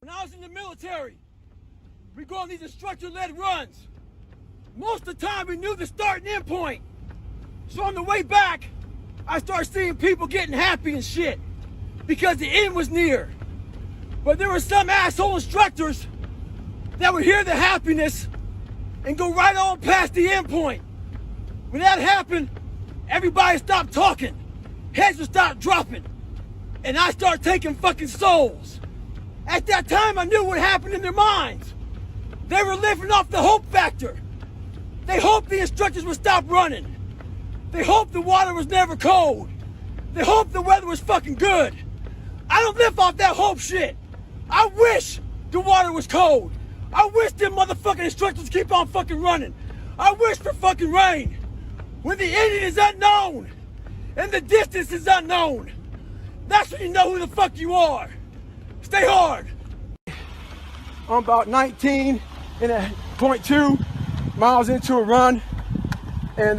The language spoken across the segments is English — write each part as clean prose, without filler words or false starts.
When I was in the military, we go on these instructor-led runs. Most of the time, we knew the start and end point. So on the way back, I started seeing people getting happy and shit because the end was near. But there were some asshole instructors that would hear the happiness and go right on past the end point. When that happened, everybody stopped talking. Heads would stop dropping. And I started taking fucking souls. At that time, I knew what happened in their minds. They were living off the hope factor. They hoped the instructors would stop running. They hoped the water was never cold. They hoped the weather was fucking good. I don't live off that hope shit. I wish the water was cold. I wish them motherfucking instructors keep on fucking running. I wish for fucking rain. When the ending is unknown and the distance is unknown, that's when you know who the fuck you are. Stay hard. I'm about 19 and a 0.2 miles into a run, and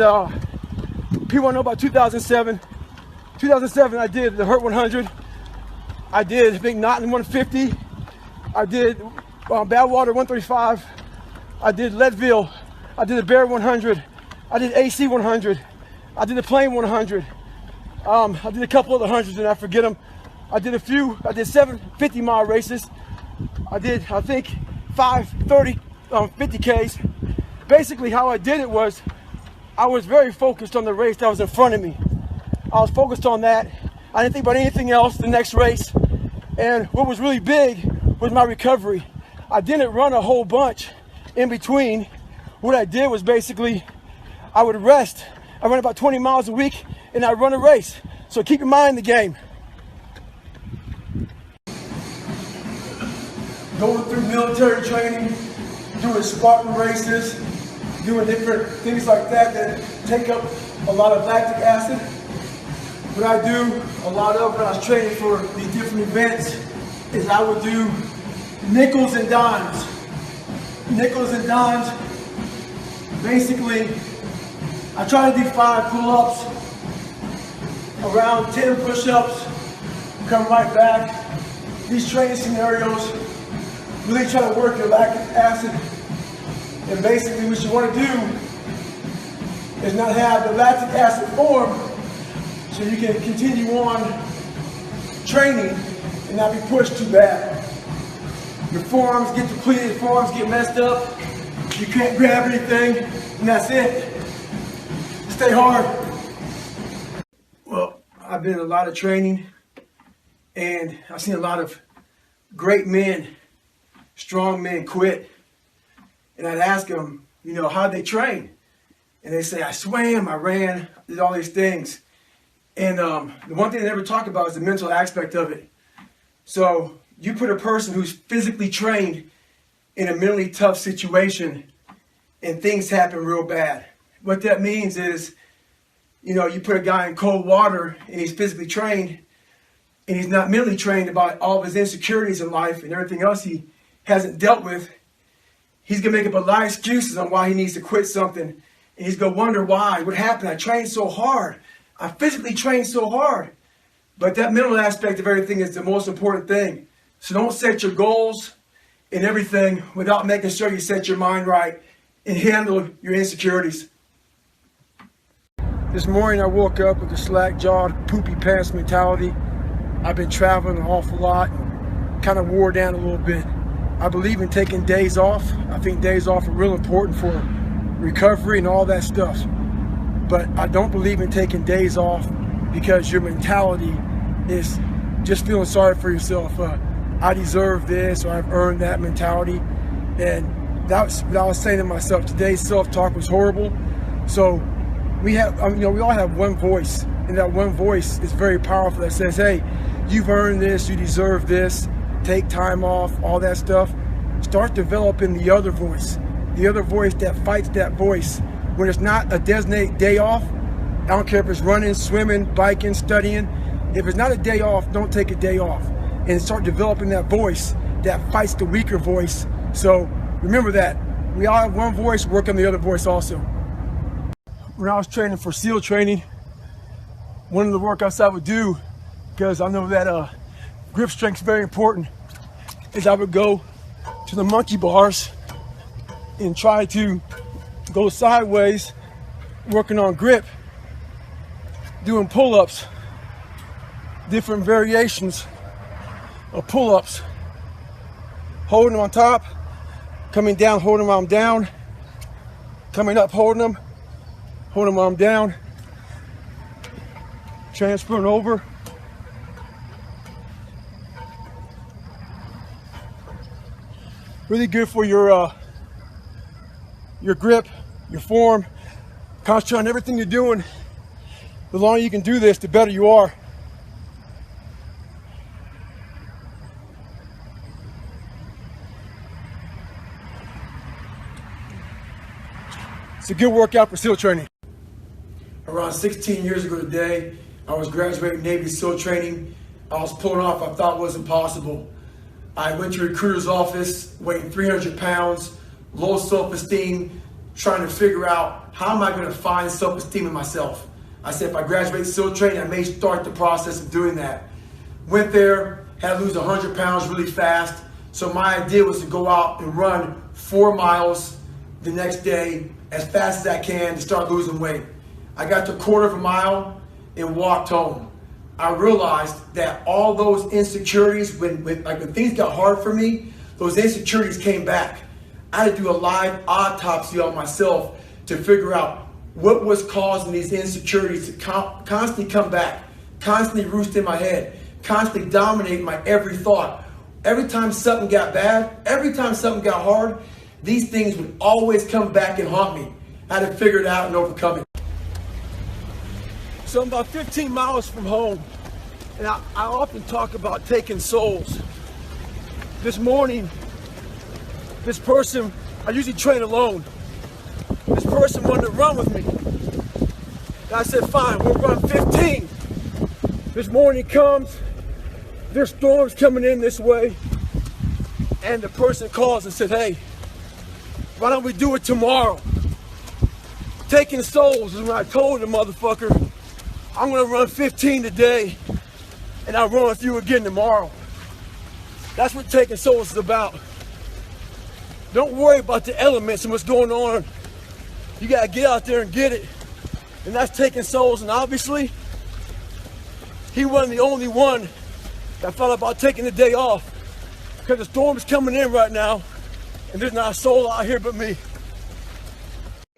people want to know about 2007. 2007, I did the Hurt 100. I did Big Knotton 150. I did Badwater 135. I did Leadville. I did the Bear 100. I did AC 100. I did the Plain 100. I did a couple other hundreds and I forget them. I did a few. I did 7 50-mile races. I did, I think, 5 30 50Ks. Basically, how I did it was I was very focused on the race that was in front of me. I was focused on that. I didn't think about anything else the next race. And what was really big was my recovery. I didn't run a whole bunch in between. What I did was basically I would rest. I run about 20 miles a week and I run a race. So keep your mind in the game. Going through military training, doing Spartan races, doing different things like that that take up a lot of lactic acid. What I do a lot of when I was training for these different events is I would do nickels and dimes. Nickels and dimes, basically, I try to do 5 pull-ups, around 10 push-ups, come right back. These training scenarios really try to work your lactic acid. And basically what you want to do is not have the lactic acid form so you can continue on training and not be pushed too bad. Your forearms get depleted, forearms get messed up, you can't grab anything, and that's it. Stay hard. Well, I've been in a lot of training and I've seen a lot of great men, strong men quit. And I'd ask them, you know, how'd they train? And they say, I swam, I ran, did all these things. And the one thing they never talk about is the mental aspect of it. So you put a person who's physically trained in a mentally tough situation and things happen real bad. What that means is, you know, you put a guy in cold water and he's physically trained and he's not mentally trained about all of his insecurities in life and everything else he hasn't dealt with. He's going to make up a lot of excuses on why he needs to quit something. And he's going to wonder why. What happened? I trained so hard. I physically trained so hard. But that mental aspect of everything is the most important thing. So don't set your goals and everything without making sure you set your mind right and handle your insecurities. This morning I woke up with a slack-jawed, poopy pants mentality. I've been traveling an awful lot and kind of wore down a little bit. I believe in taking days off. I think days off are real important for recovery and all that stuff. But I don't believe in taking days off because your mentality is just feeling sorry for yourself. I deserve this, or I've earned that mentality. And that's what I was saying to myself. Today's self-talk was horrible. So we have, we all have one voice, and that one voice is very powerful. That says, "Hey, you've earned this. You deserve this. Take time off." All that stuff. Start developing the other voice that fights that voice. When it's not a designated day off, I don't care if it's running, swimming, biking, studying. If it's not a day off, don't take a day off. And start developing that voice that fights the weaker voice. So remember that. We all have one voice, work on the other voice also. When I was training for SEAL training, one of the workouts I would do, because I know that grip strength is very important, is I would go to the monkey bars and try to go sideways, working on grip, doing pull-ups, different variations of pull-ups, holding them on top, coming down, holding them while I'm down, coming up, holding them while I'm down, transferring over. Really good for your grip, your form. Concentrate on everything you're doing. The longer you can do this, the better you are. It's a good workout for SEAL training. Around 16 years ago today, I was graduating Navy SEAL training. I was pulling off I thought was impossible. I went to a recruiter's office, weighing 300 pounds, low self-esteem, trying to figure out how am I going to find self-esteem in myself. I said if I graduate SEAL training, I may start the process of doing that. Went there, had to lose 100 pounds really fast. So my idea was to go out and run 4 miles the next day as fast as I can to start losing weight. I got to a quarter of a mile and walked home. I realized that all those insecurities, when things got hard for me, those insecurities came back. I had to do a live autopsy on myself to figure out what was causing these insecurities to constantly come back, constantly roost in my head, constantly dominate my every thought. Every time something got bad, every time something got hard, these things would always come back and haunt me. I had to figure it out and overcome it. So I'm about 15 miles from home, and I often talk about taking souls. This morning, this person, I usually train alone. This person wanted to run with me. And I said, fine, we'll run 15. This morning comes, there's storms coming in this way, and the person calls and said, hey, why don't we do it tomorrow? Taking souls is when I told the motherfucker, I'm gonna run 15 today, and I'll run with you again tomorrow. That's what taking souls is about. Don't worry about the elements and what's going on. You gotta get out there and get it. And that's taking souls. And obviously, he wasn't the only one that thought about taking the day off, because the storm is coming in right now, and there's not a soul out here but me.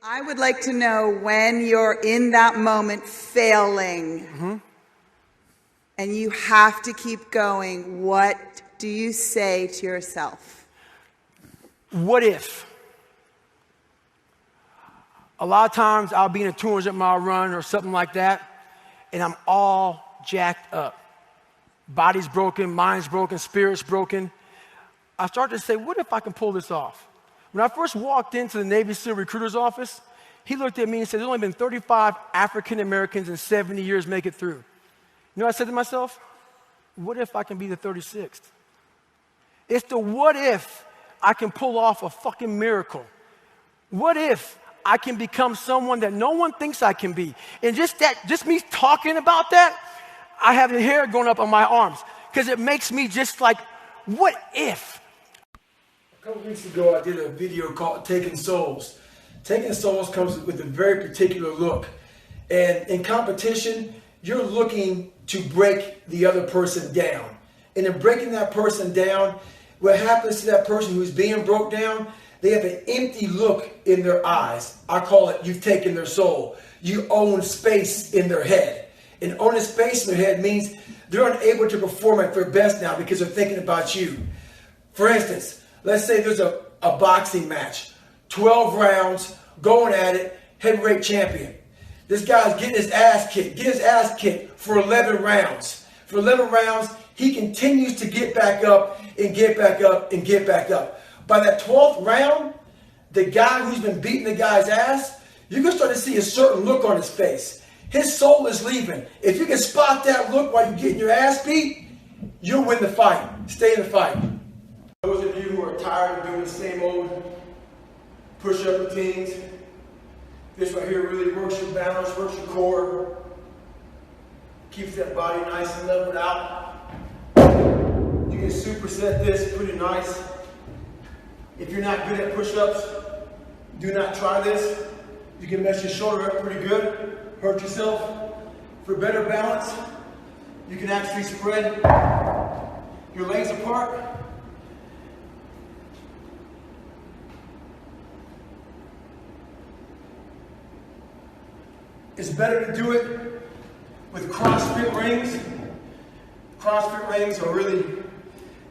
I would like to know when you're in that moment failing and you have to keep going, what do you say to yourself? What if? A lot of times I'll be in a 200-mile run or something like that, and I'm all jacked up. Body's broken, mind's broken, spirit's broken. I start to say, what if I can pull this off? When I first walked into the Navy SEAL recruiter's office, he looked at me and said, there's only been 35 African Americans in 70 years make it through. You know what I said to myself? What if I can be the 36th? It's the what if I can pull off a fucking miracle. What if I can become someone that no one thinks I can be? And just me talking about that, I have the hair going up on my arms, because it makes me just like, what if? A couple weeks ago, I did a video called Taking Souls. Taking Souls comes with a very particular look. And in competition, you're looking to break the other person down. And in breaking that person down, what happens to that person who's being broke down, they have an empty look in their eyes. I call it, you've taken their soul. You own space in their head. And owning space in their head means they're unable to perform at their best now because they're thinking about you. For instance, let's say there's a boxing match. 12 rounds, going at it, heavyweight champion. This guy's getting his ass kicked for 11 rounds. For 11 rounds, he continues to get back up and get back up and get back up. By that 12th round, the guy who's been beating the guy's ass, you're going to start to see a certain look on his face. His soul is leaving. If you can spot that look while you're getting your ass beat, you'll win the fight. Stay in the fight. Those of you who are tired of doing the same old push-up routines, this right here really works your balance, works your core, keeps that body nice and leveled out. You need to superset this pretty nice. If you're not good at push-ups, do not try this. You can mess your shoulder up pretty good, hurt yourself. For better balance, you can actually spread your legs apart. It's better to do it with CrossFit rings. CrossFit rings will really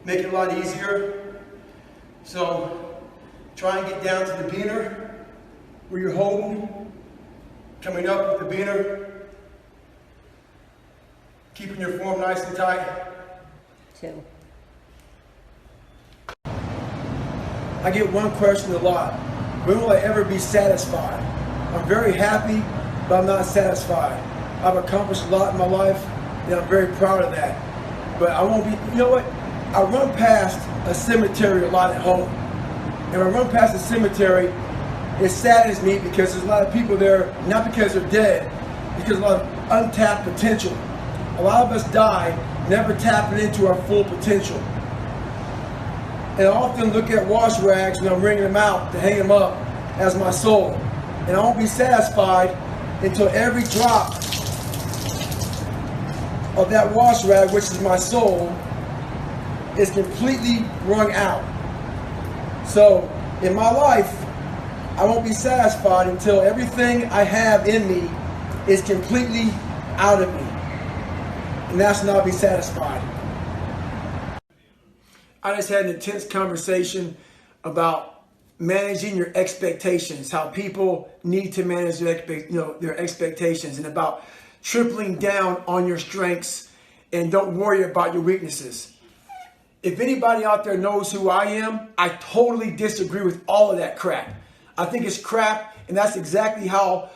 make it a lot easier. So try and get down to the beaner where you're holding, coming up with the beaner, keeping your form nice and tight. 2. I get one question a lot. When will I ever be satisfied? I'm very happy, but I'm not satisfied. I've accomplished a lot in my life, and I'm very proud of that. But I won't be, you know what? I run past a cemetery a lot at home. And when I run past a cemetery, it saddens me because there's a lot of people there, not because they're dead, because a lot of untapped potential. A lot of us die never tapping into our full potential. And I often look at wash rags when I'm wringing them out to hang them up as my soul. And I won't be satisfied until every drop of that wash rag, which is my soul, is completely wrung out. So in my life, I won't be satisfied until everything I have in me is completely out of me. And that's when I'll be satisfied. I just had an intense conversation about managing your expectations, how people need to manage their expectations, and about tripling down on your strengths and don't worry about your weaknesses. If anybody out there knows who I am, I totally disagree with all of that crap. I think it's crap, and that's exactly how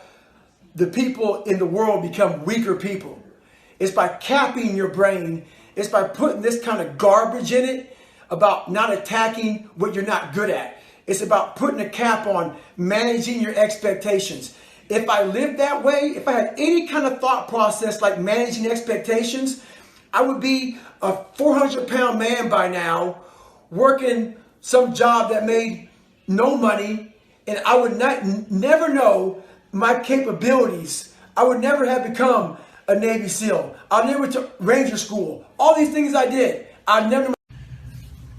the people in the world become weaker people. It's by capping your brain. It's by putting this kind of garbage in it about not attacking what you're not good at. It's about putting a cap on managing your expectations. If I lived that way, if I had any kind of thought process like managing expectations, I would be a 400-pound man by now, working some job that made no money, and I would never know my capabilities. I would never have become a Navy SEAL. I never took Ranger School. All these things I did, I never.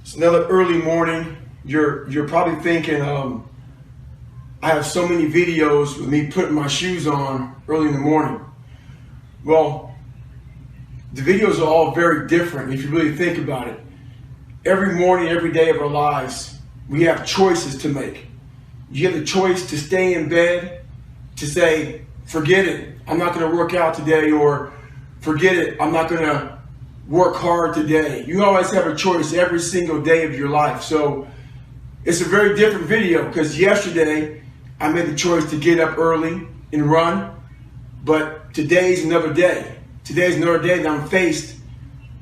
It's another early morning. You're probably thinking, I have so many videos with me putting my shoes on early in the morning. Well, the videos are all very different if you really think about it. Every morning, every day of our lives, we have choices to make. You have the choice to stay in bed, to say, forget it, I'm not going to work out today, or forget it, I'm not going to work hard today. You always have a choice every single day of your life. So it's a very different video because yesterday I made the choice to get up early and run, but today's another day. Today's another day that I'm faced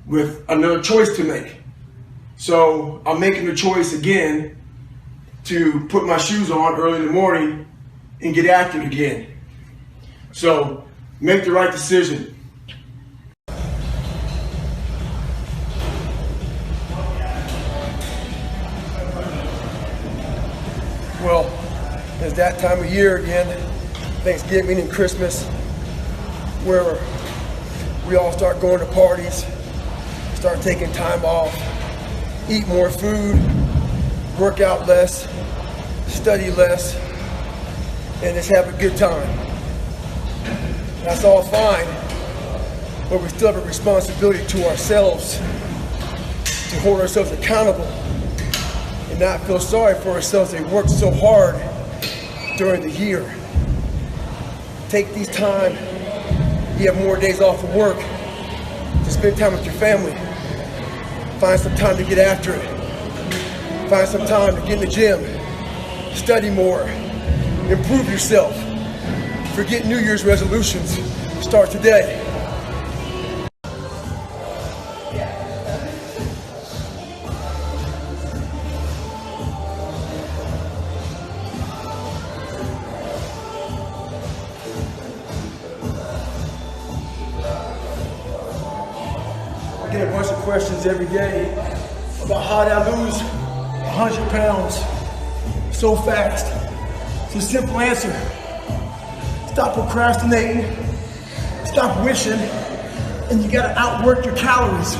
with another choice to make. So I'm making the choice again to put my shoes on early in the morning and get after it again. So make the right decision. Well, it's that time of year again, Thanksgiving and Christmas, where we all start going to parties, start taking time off, eat more food, work out less, study less, and just have a good time. That's all fine, but we still have a responsibility to ourselves to hold ourselves accountable and not feel sorry for ourselves. They worked so hard during the year. Take these time, you have more days off of work, to spend time with your family. Find some time to get after it. Find some time to get in the gym, study more, improve yourself. Forget New Year's resolutions. Start today. I get a bunch of questions every day about how did I lose 100 pounds so fast. It's a simple answer. Stop procrastinating, stop wishing, and you gotta outwork your calories.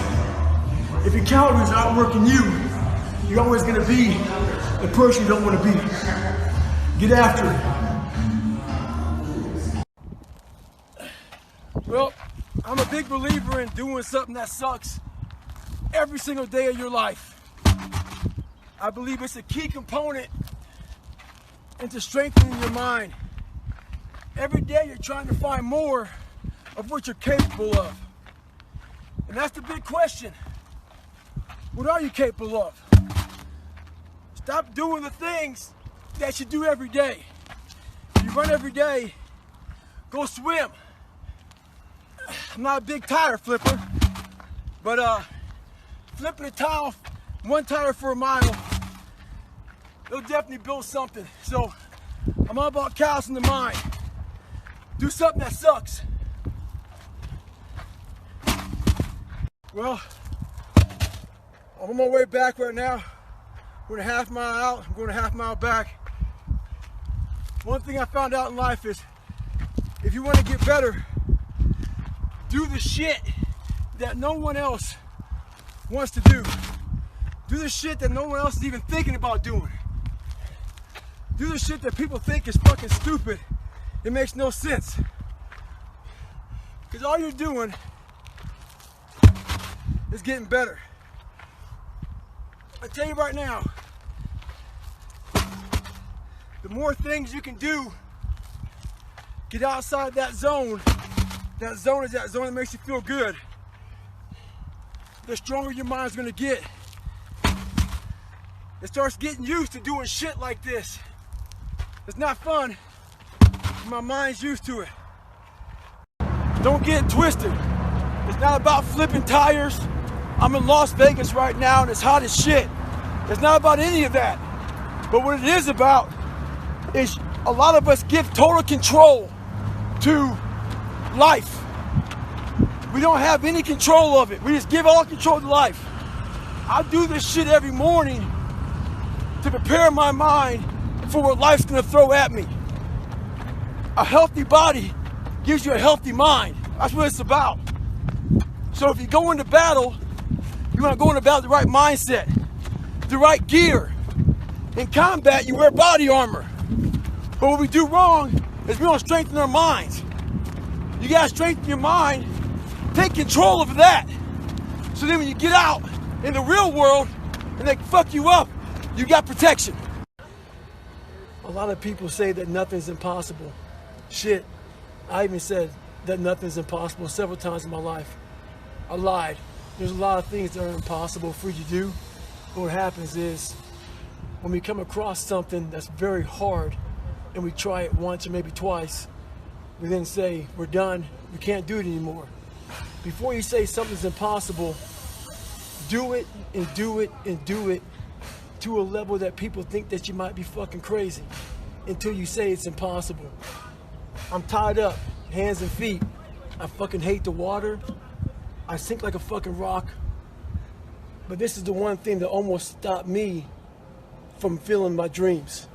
If your calories are outworking you, you're always gonna be the person you don't wanna be. Get after it. Well, I'm a big believer in doing something that sucks every single day of your life. I believe it's a key component into strengthening your mind. Every day you're trying to find more of what you're capable of. And that's the big question. What are you capable of? Stop doing the things that you do every day. If you run every day, go swim. I'm not a big tire flipper, but flipping a tire, one tire for a mile, it'll definitely build something. So I'm all about callousing the mind. Do something that sucks. Well, I'm on my way back right now. We're a half mile out, I'm going a half mile back. One thing I found out in life is if you want to get better, do the shit that no one else wants to do. Do the shit that no one else is even thinking about doing. Do the shit that people think is fucking stupid. It makes no sense. Because all you're doing is getting better. I tell you right now, the more things you can do, get outside that zone. That zone is that zone that makes you feel good. The stronger your mind's gonna get. It starts getting used to doing shit like this. It's not fun. My mind's used to it. Don't get twisted. It's not about flipping tires. I'm in Las Vegas right now and it's hot as shit. It's not about any of that. But what it is about is a lot of us give total control to life. We don't have any control of it. We just give all control to life. I do this shit every morning to prepare my mind for what life's gonna throw at me. A healthy body gives you a healthy mind. That's what it's about. So if you go into battle, you want to go into battle with the right mindset, the right gear. In combat, you wear body armor. But what we do wrong is we don't strengthen our minds. You gotta strengthen your mind, take control of that. So then when you get out in the real world and they fuck you up, you got protection. A lot of people say that nothing's impossible. Shit, I even said that nothing's impossible several times in my life. I lied. There's a lot of things that are impossible for you to do. But what happens is when we come across something that's very hard and we try it once or maybe twice, we then say, we're done, we can't do it anymore. Before you say something's impossible, do it and do it and do it to a level that people think that you might be fucking crazy until you say it's impossible. I'm tied up, hands and feet. I fucking hate the water. I sink like a fucking rock. But this is the one thing that almost stopped me from feeling my dreams.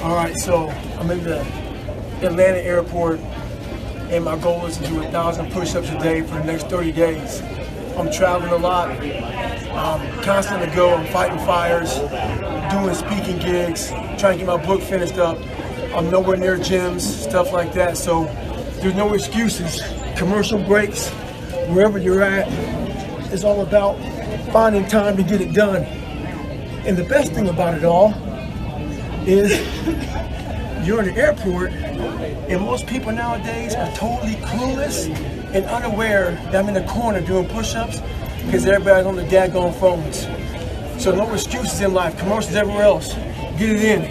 All right, so I'm in the Atlanta airport and my goal is to do 1,000 push-ups a day for the next 30 days. I'm traveling a lot, constantly go, I'm fighting fires, doing speaking gigs, trying to get my book finished up. I'm nowhere near gyms, stuff like that, so there's no excuses. Commercial breaks, wherever you're at, it's all about finding time to get it done. And the best thing about it all is you're in the airport and most people nowadays are totally clueless and unaware that I'm in the corner doing push-ups because everybody's on the daggone phones. So no excuses in life, commercials everywhere else. Get it in.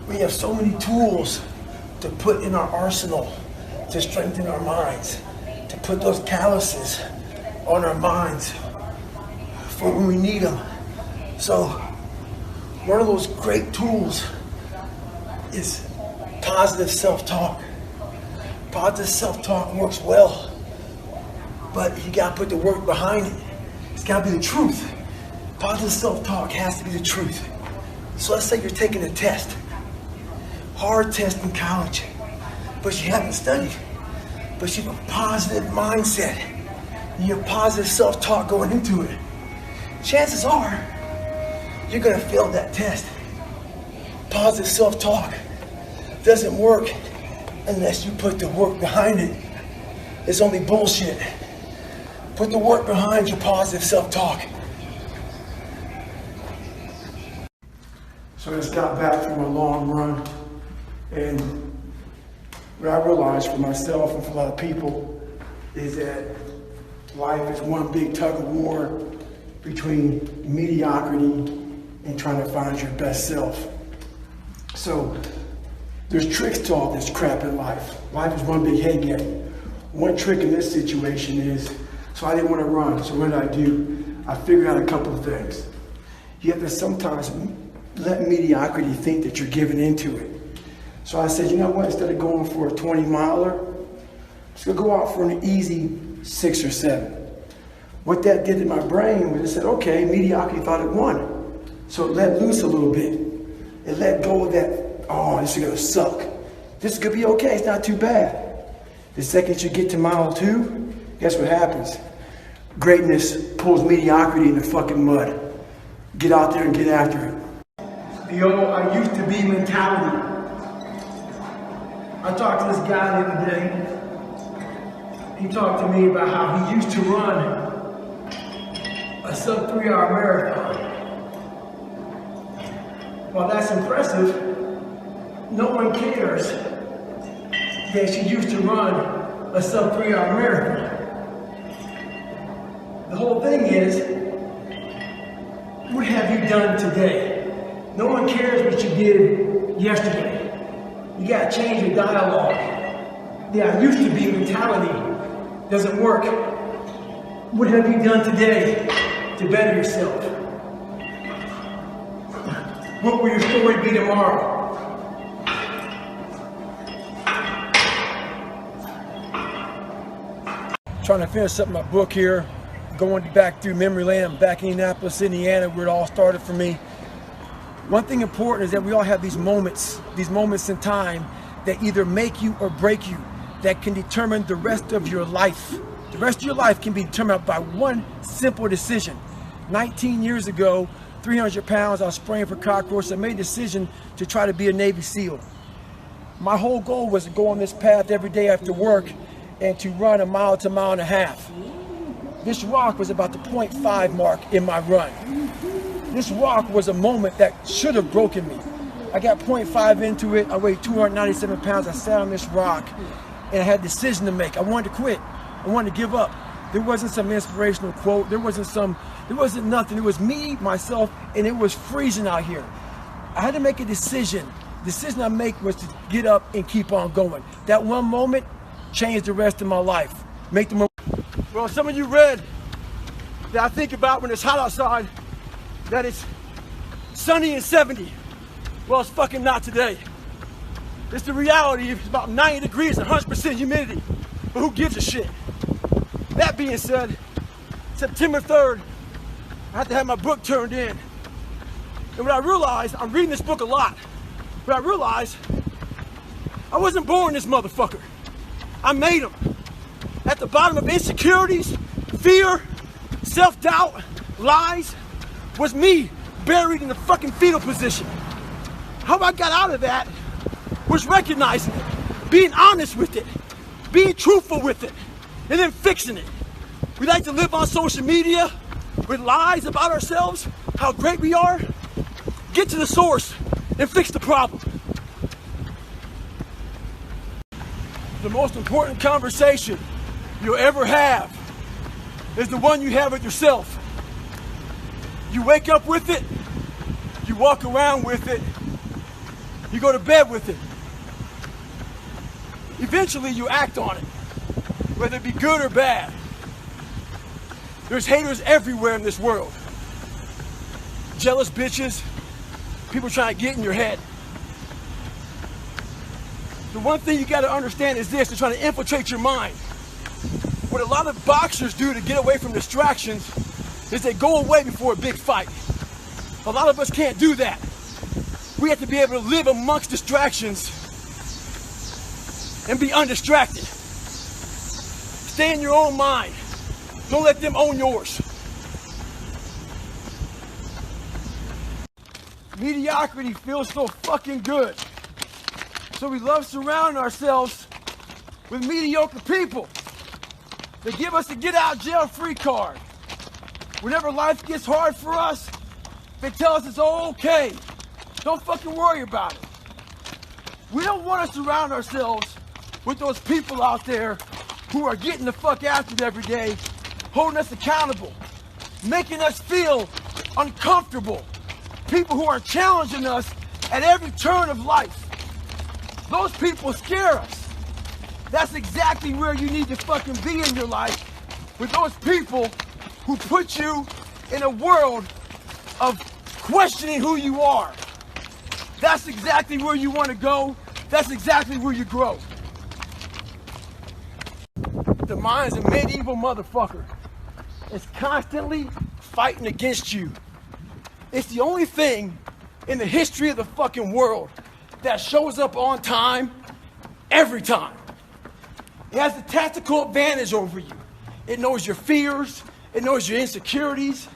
We have so many tools to put in our arsenal to strengthen our minds, to put those calluses on our minds for when we need them. So one of those great tools is positive self-talk. Positive self-talk works well, but you gotta put the work behind it. It's gotta be the truth. Positive self-talk has to be the truth. So let's say you're taking a test, hard test in college, but you haven't studied, but you have a positive mindset, and you have positive self-talk going into it. Chances are, you're gonna fail that test. Positive self-talk doesn't work unless you put the work behind it. It's only bullshit. Put the work behind your positive self-talk. So I just got back from a long run, and what I realized for myself and for a lot of people is that life is one big tug of war between mediocrity and trying to find your best self. So there's tricks to all this crap in life. Life is one big head game. One trick in this situation is, so I didn't want to run, so what did I do? I figured out a couple of things. You have to sometimes let mediocrity think that you're giving into it. So I said, you know what, instead of going for a 20-miler, let's go out for an easy 6 or 7. What that did to my brain was it said, okay, mediocrity thought it won. So it let loose a little bit. It let go of that, oh, this is gonna suck. This is gonna be okay, it's not too bad. The second you get to mile 2, guess what happens? Greatness pulls mediocrity in the fucking mud. Get out there and get after it. The old I used to be mentality. I talked to this guy the other day. He talked to me about how he used to run a sub 3-hour marathon. While that's impressive, no one cares that she used to run a sub 3-hour marathon. The whole thing is, what have you done today? No one cares what you did yesterday. You gotta change your dialogue. The I used to be mentality doesn't work. What have you done today to better yourself? What will your story be tomorrow? Trying to finish up my book here, going back through memory lane. I'm back in Indianapolis, Indiana, where it all started for me. One thing important is that we all have these moments in time that either make you or break you, that can determine the rest of your life. The rest of your life can be determined by one simple decision. 19 years ago, 300 pounds, I was spraying for cockroaches. I made a decision to try to be a Navy SEAL. My whole goal was to go on this path every day after work and to run 1 mile to 1.5 miles. This rock was about the 0.5 mark in my run. This rock was a moment that should have broken me. I got 0.5 into it. I weighed 297 pounds. I sat on this rock and I had a decision to make. I wanted to quit. I wanted to give up. There wasn't some inspirational quote. There wasn't nothing. It was me, myself, and it was freezing out here. I had to make a decision. The decision I made was to get up and keep on going. That one moment changed the rest of my life. Make the moment. Well, some of you read that I think about when it's hot outside, that it's sunny and 70. Well, it's fucking not today. It's the reality. It's about 90 degrees and 100% humidity. But who gives a shit? That being said, September 3rd, I had to have my book turned in. And what I realized, I'm reading this book a lot, but I realized I wasn't born this motherfucker. I made him. At the bottom of insecurities, fear, self-doubt, lies, was me buried in the fucking fetal position. How I got out of that was recognizing it, being honest with it, being truthful with it, and then fixing it. We like to live on social media with lies about ourselves, how great we are. Get to the source and fix the problem. The most important conversation you'll ever have is the one you have with yourself. You wake up with it, you walk around with it, you go to bed with it. eventually you act on it, whether it be good or bad. There's haters everywhere in this world. Jealous bitches, people trying to get in your head. The one thing you gotta understand is this: they're trying to infiltrate your mind. What a lot of boxers do to get away from distractions is they go away before a big fight. A lot of us can't do that. We have to be able to live amongst distractions and be undistracted. Stay in your own mind. Don't let them own yours. Mediocrity feels so fucking good. So we love surrounding ourselves with mediocre people. They give us a get out jail free card. Whenever life gets hard for us, they tell us it's all okay. Don't fucking worry about it. We don't want to surround ourselves with those people out there who are getting the fuck after it every day, holding us accountable, making us feel uncomfortable. People who are challenging us at every turn of life. Those people scare us. That's exactly where you need to fucking be in your life, with those people who put you in a world of questioning who you are. That's exactly where you want to go. That's exactly where you grow. The mind's a medieval motherfucker. It's constantly fighting against you. It's the only thing in the history of the fucking world that shows up on time, every time. It has the tactical advantage over you. It knows your fears. It knows your insecurities.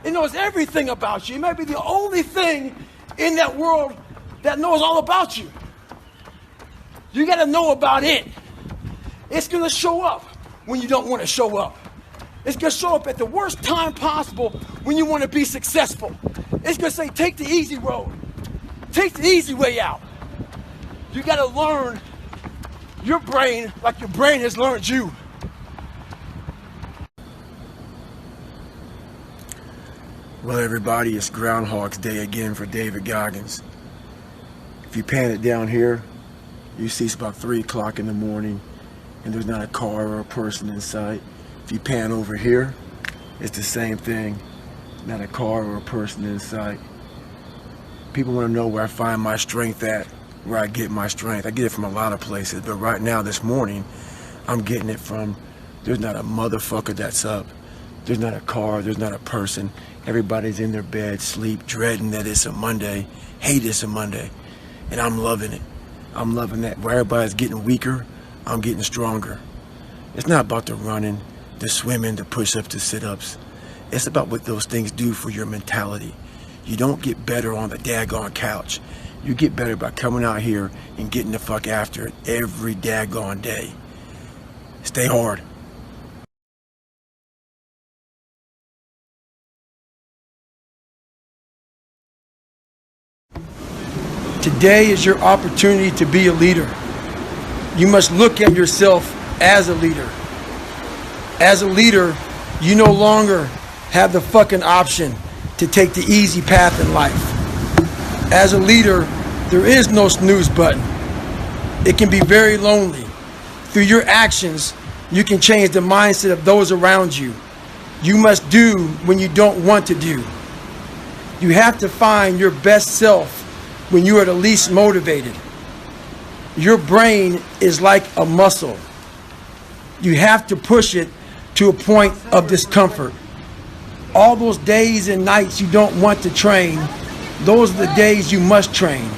It knows everything about you. It might be the only thing in that world that knows all about you. You gotta know about it. It's gonna show up when you don't want to show up. It's gonna show up at the worst time possible when you want to be successful. It's gonna say, take the easy road. Take the easy way out. You gotta learn your brain like your brain has learned you. Well, everybody, it's Groundhog's Day again for David Goggins. If you pan it down here, you see it's about 3 o'clock in the morning and there's not a car or a person in sight. If you pan over here, it's the same thing. Not a car or a person in sight. People want to know where I find my strength at, where I get my strength. I get it from a lot of places, but right now, this morning, I'm getting it from, there's not a motherfucker that's up. There's not a car, there's not a person. Everybody's in their bed, sleep, dreading that it's a Monday, hate it's a Monday. And I'm loving it. I'm loving that. Where everybody's getting weaker, I'm getting stronger. It's not about the running, the swimming, the push-ups, the sit-ups. It's about what those things do for your mentality. You don't get better on the daggone couch. You get better by coming out here and getting the fuck after it every daggone day. Stay hard. Today is your opportunity to be a leader. You must look at yourself as a leader. As a leader, you no longer have the fucking option to take the easy path in life. As a leader, there is no snooze button. It can be very lonely. Through your actions, you can change the mindset of those around you. You must do when you don't want to do. You have to find your best self when you are the least motivated. Your brain is like a muscle. You have to push it to a point of discomfort. All those days and nights you don't want to train, those are the days you must train.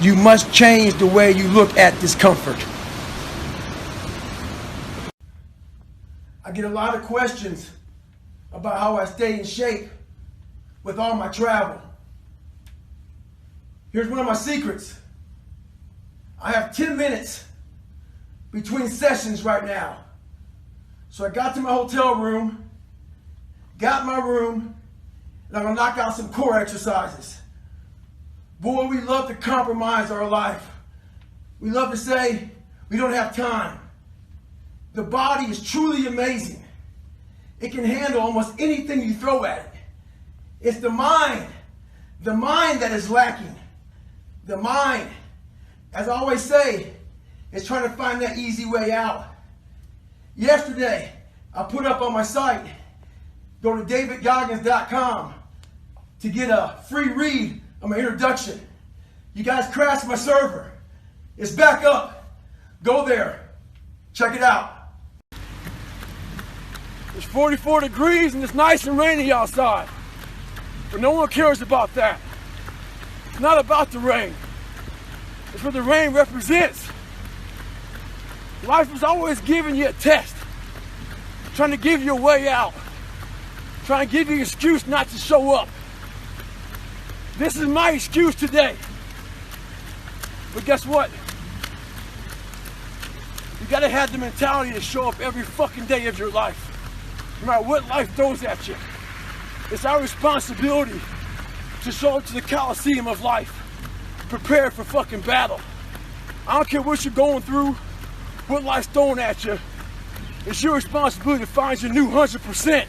You must change the way you look at discomfort. I get a lot of questions about how I stay in shape with all my travel. Here's one of my secrets. I have 10 minutes between sessions right now. So I got to my hotel room, got in my room, and I'm gonna knock out some core exercises. Boy, we love to compromise our life. We love to say we don't have time. The body is truly amazing. It can handle almost anything you throw at it. It's the mind that is lacking. The mind, as I always say, is trying to find that easy way out. Yesterday, I put up on my site, go to davidgoggins.com to get a free read of my introduction. You guys crashed my server. It's back up. Go there. Check it out. It's 44 degrees and it's nice and rainy outside. But no one cares about that. It's not about the rain. It's what the rain represents. Life is always giving you a test. Trying to give you a way out. Trying to give you an excuse not to show up. This is my excuse today. But guess what? You gotta have the mentality to show up every fucking day of your life. No matter what life throws at you. It's our responsibility to show up to the Coliseum of life. Prepared for fucking battle. I don't care what you're going through, what life's throwing at you. It's your responsibility to find your new 100%.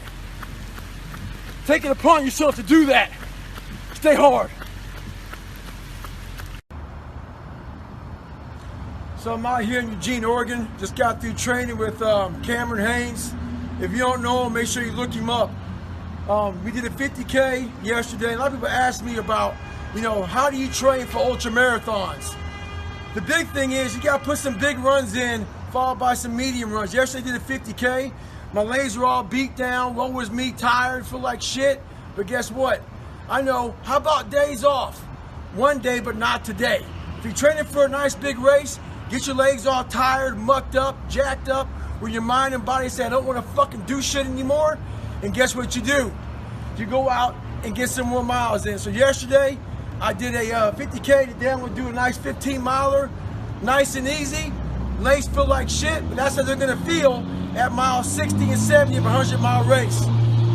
Take it upon yourself to do that. Stay hard. So I'm out here in Eugene, Oregon. Just got through training with Cameron Haynes. If you don't know him, make sure you look him up. We did a 50K yesterday. A lot of people ask me about, how do you train for ultra marathons? The big thing is you got to put some big runs in, followed by some medium runs. Yesterday I did a 50K. My legs were all beat down. Woe was me, tired, feel like shit. But guess what? I know. How about days off? One day, but not today. If you're training for a nice big race, get your legs all tired, mucked up, jacked up, where your mind and body say, I don't want to fucking do shit anymore. And guess what you do? You go out and get some more miles in. So yesterday, I did a 50K. Today I'm going to do a nice 15-miler, nice and easy. Legs feel like shit, but that's how they're going to feel at miles 60 and 70 of a 100-mile race.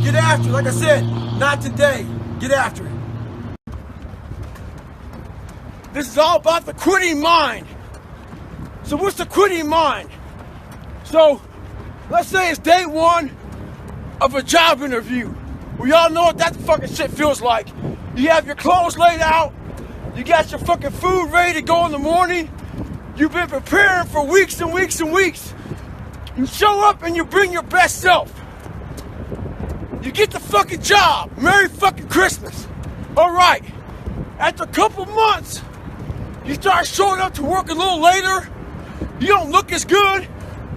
Get after it. Like I said, not today. Get after it. This is all about the quitting mind. So what's the quitting mind? So let's say it's day one of a job interview. We all know what that fucking shit feels like. You have your clothes laid out. You got your fucking food ready to go in the morning. You've been preparing for weeks and weeks and weeks. You show up and you bring your best self. You get the fucking job. Merry fucking Christmas. All right. After a couple months, you start showing up to work a little later. You don't look as good.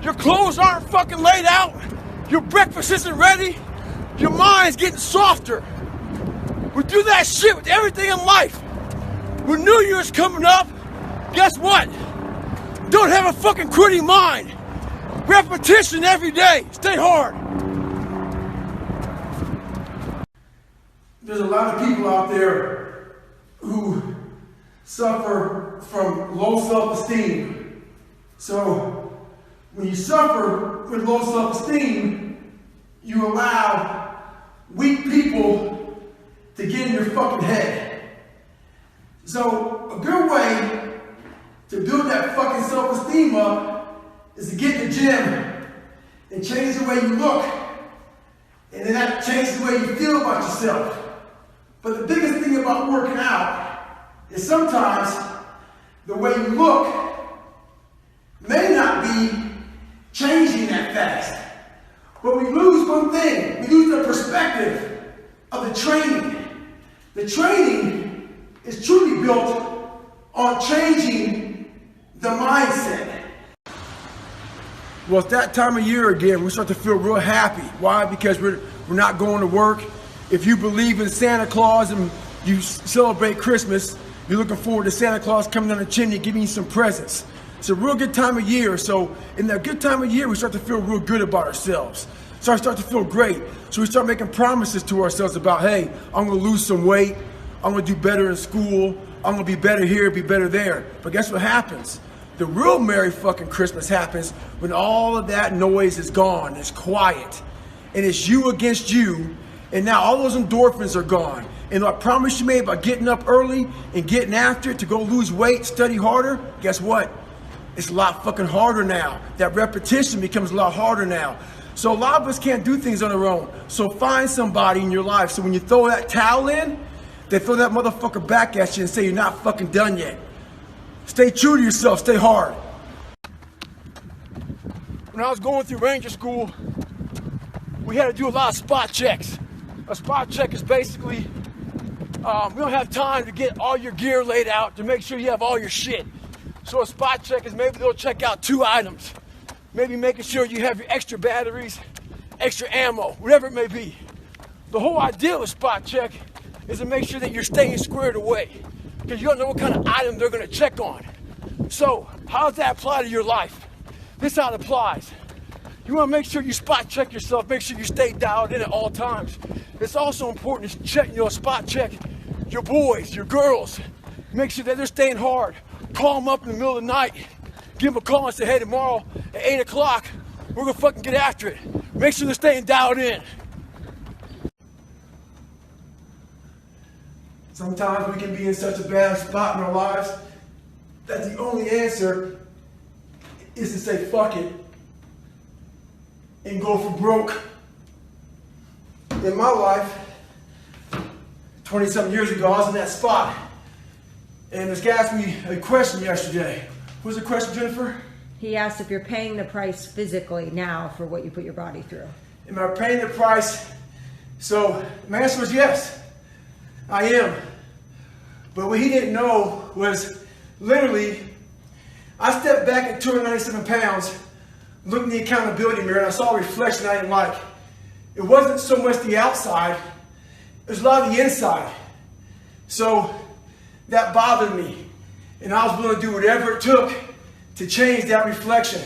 Your clothes aren't fucking laid out. Your breakfast isn't ready. Your mind's getting softer. We do that shit with everything in life. When New Year's coming up, guess what? Don't have a fucking quitting mind. Repetition every day. Stay hard. There's a lot of people out there who suffer from low self-esteem. So when you suffer with low self-esteem, you allow weak people to get in your fucking head. So a good way to build that fucking self-esteem up is to get in the gym and change the way you look. And then that changes the way you feel about yourself. But the biggest thing about working out is sometimes the way you look may not be changing that fast. But we lose one thing. We lose the perspective of the training. The training is truly built on changing the mindset. Well, it's that time of year again. We start to feel real happy. Why? Because we're not going to work. If you believe in Santa Claus and you celebrate Christmas, you're looking forward to Santa Claus coming down the chimney giving you some presents. It's a real good time of year. So in that good time of year, we start to feel real good about ourselves. So I start to feel great. So we start making promises to ourselves about, hey, I'm going to lose some weight. I'm going to do better in school. I'm going to be better here, be better there. But guess what happens? The real Merry fucking Christmas happens when all of that noise is gone. It's quiet. And it's you against you. And now all those endorphins are gone. And I promise you made about getting up early and getting after it to go lose weight, study harder, guess what? It's a lot fucking harder now. That repetition becomes a lot harder now. So a lot of us can't do things on our own. So find somebody in your life. So when you throw that towel in, they throw that motherfucker back at you and say you're not fucking done yet. Stay true to yourself, stay hard. when I was going through Ranger School, we had to do a lot of spot checks. A spot check is basically, we don't have time to get all your gear laid out to make sure you have all your shit. So a spot check is maybe they'll check out 2 items. Maybe making sure you have your extra batteries, extra ammo, whatever it may be. The whole idea of a spot check is to make sure that you're staying squared away, because you don't know what kind of item they're going to check on. So how does that apply to your life? This is how it applies. You want to make sure you spot check yourself, make sure you stay dialed in at all times. It's also important to check, spot check your boys, your girls. Make sure that they're staying hard. Call them up in the middle of the night. Give them a call and say, hey, tomorrow at 8 o'clock, we're going to fucking get after it. Make sure they're staying dialed in. Sometimes we can be in such a bad spot in our lives that the only answer is to say fuck it and go for broke. In my life, 20-something years ago, I was in that spot. And this guy asked me a question yesterday. What was the question, Jennifer? He asked if you're paying the price physically now for what you put your body through. Am I paying the price? So my answer was yes, I am. But what he didn't know was literally, I stepped back at 297 pounds, looked in the accountability mirror, and I saw a reflection I didn't like. It wasn't so much the outside, it was a lot of the inside. So that bothered me. And I was willing to do whatever it took to change that reflection.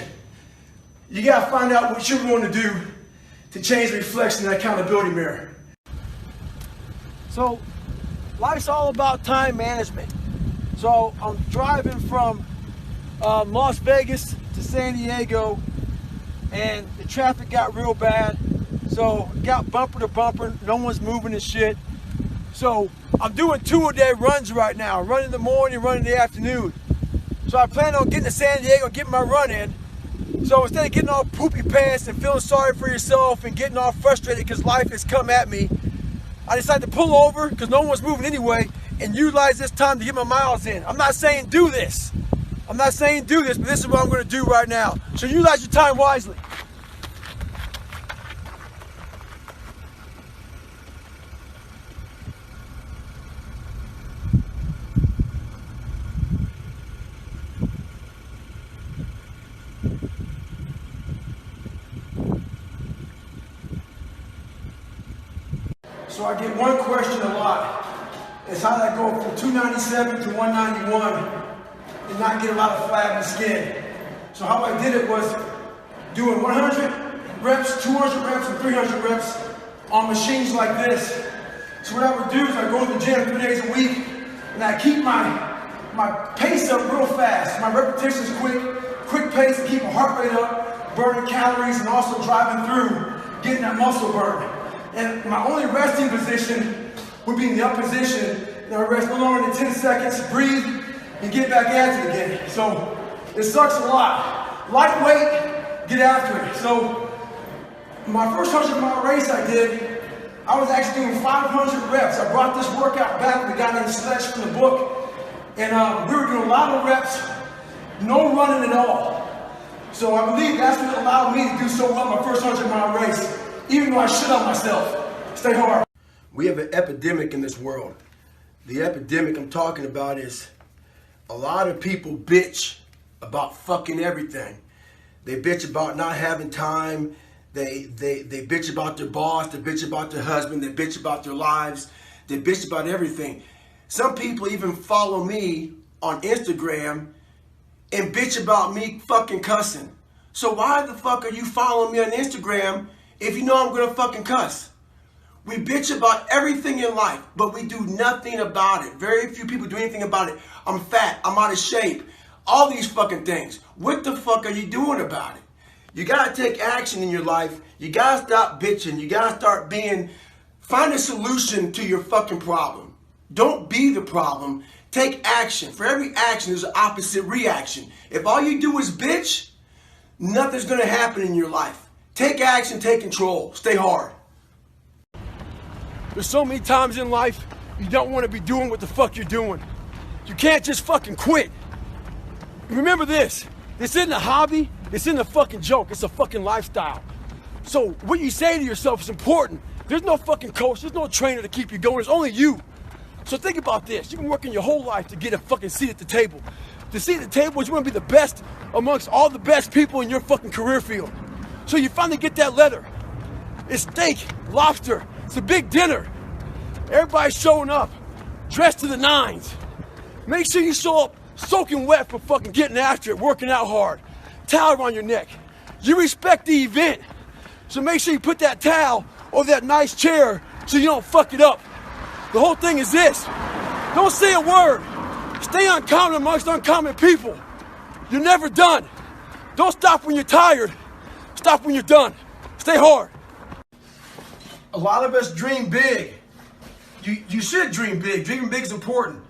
You gotta find out what you're willing to do to change the reflection in that accountability mirror. So life's all about time management. So I'm driving from Las Vegas to San Diego, and the traffic got real bad. So got bumper to bumper, no one's moving and shit. So I'm doing 2-a-day runs right now. Run in the morning, run in the afternoon. So I plan on getting to San Diego, getting my run in. So instead of getting all poopy pants and feeling sorry for yourself and getting all frustrated because life has come at me, I decided to pull over because no one's moving anyway and utilize this time to get my miles in. I'm not saying do this. I'm not saying do this, but this is what I'm going to do right now. So utilize your time wisely. So I get one question a lot. It's how did I go from 297 to 191 and not get a lot of flat in the skin? So how I did it was doing 100 reps, 200 reps, and 300 reps on machines like this. So what I would do is I go to the gym 3 days a week and I keep my pace up real fast. My repetitions quick pace to keep my heart rate up, burning calories, and also driving through, getting that muscle burn. And my only resting position would be in the up position. And I rest no longer than 10 seconds, breathe, and get back at it again. So it sucks a lot. Lightweight, get after it. So my first 100-mile race I did, I was actually doing 500 reps. I brought this workout back with a guy named Sledge from the book. And we were doing a lot of reps, no running at all. So I believe that's what allowed me to do so well my first 100-mile race. Even though I shit on myself. Stay hard. We have an epidemic in this world. The epidemic I'm talking about is a lot of people bitch about fucking everything. They bitch about not having time. They bitch about their boss. They bitch about their husband. They bitch about their lives. They bitch about everything. Some people even follow me on Instagram and bitch about me fucking cussing. So why the fuck are you following me on Instagram if you know I'm gonna fucking cuss? We bitch about everything in life, but we do nothing about it. Very few people do anything about it. I'm fat, I'm out of shape, all these fucking things. What the fuck are you doing about it? You gotta take action in your life. You gotta stop bitching. You gotta start find a solution to your fucking problem. Don't be the problem. Take action. For every action, there's an opposite reaction. If all you do is bitch, nothing's gonna happen in your life. Take action, take control, stay hard. There's so many times in life you don't want to be doing what the fuck you're doing. You can't just fucking quit. Remember this isn't a hobby, It's in the fucking joke. It's a fucking lifestyle. So what you say to yourself is important. There's no fucking coach. There's no trainer to keep you going. It's only you. So think about this. You've been working your whole life to get a fucking seat at the table. The seat at the table is you want to be the best amongst all the best people in your fucking career field. So you finally get that letter. It's steak, lobster. It's a big dinner. Everybody's showing up, dressed to the nines. Make sure you show up soaking wet for fucking getting after it, working out hard. Towel around your neck. You respect the event. So make sure you put that towel over that nice chair so you don't fuck it up. The whole thing is this. Don't say a word. Stay uncommon amongst uncommon people. You're never done. Don't stop when you're tired. Stop when you're done. Stay hard. A lot of us dream big. You should dream big. Dreaming big is important.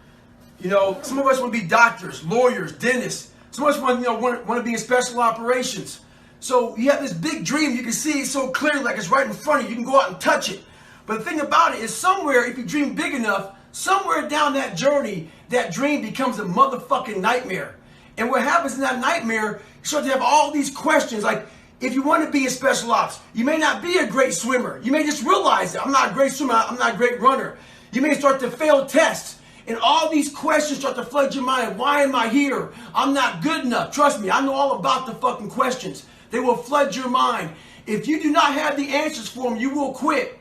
You know, some of us want to be doctors, lawyers, dentists. Some of us want to be in special operations. So you have this big dream. You can see it so clearly, like it's right in front of you. You can go out and touch it. But the thing about it is somewhere, if you dream big enough, somewhere down that journey, that dream becomes a motherfucking nightmare. And what happens in that nightmare, you start to have all these questions. Like, if you want to be in special ops, you may not be a great swimmer. You may just realize that I'm not a great swimmer. I'm not a great runner. You may start to fail tests. And all these questions start to flood your mind. Why am I here? I'm not good enough. Trust me, I know all about the fucking questions. They will flood your mind. If you do not have the answers for them, you will quit.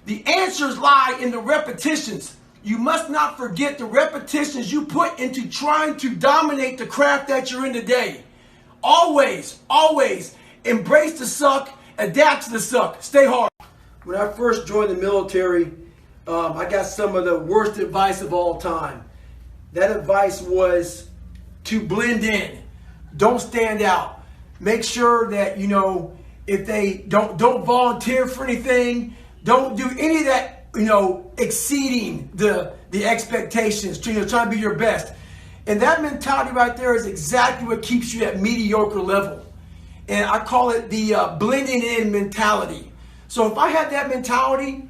The answers lie in the repetitions. You must not forget the repetitions you put into trying to dominate the craft that you're in today. Always, always embrace the suck, adapt to the suck, stay hard. When I first joined the military, I got some of the worst advice of all time. That advice was to blend in. Don't stand out. Make sure that, you know, if they don't volunteer for anything, don't do any of that, you know, exceeding the expectations, trying to be your best. And that mentality right there is exactly what keeps you at mediocre level. And I call it the blending in mentality. So if I had that mentality,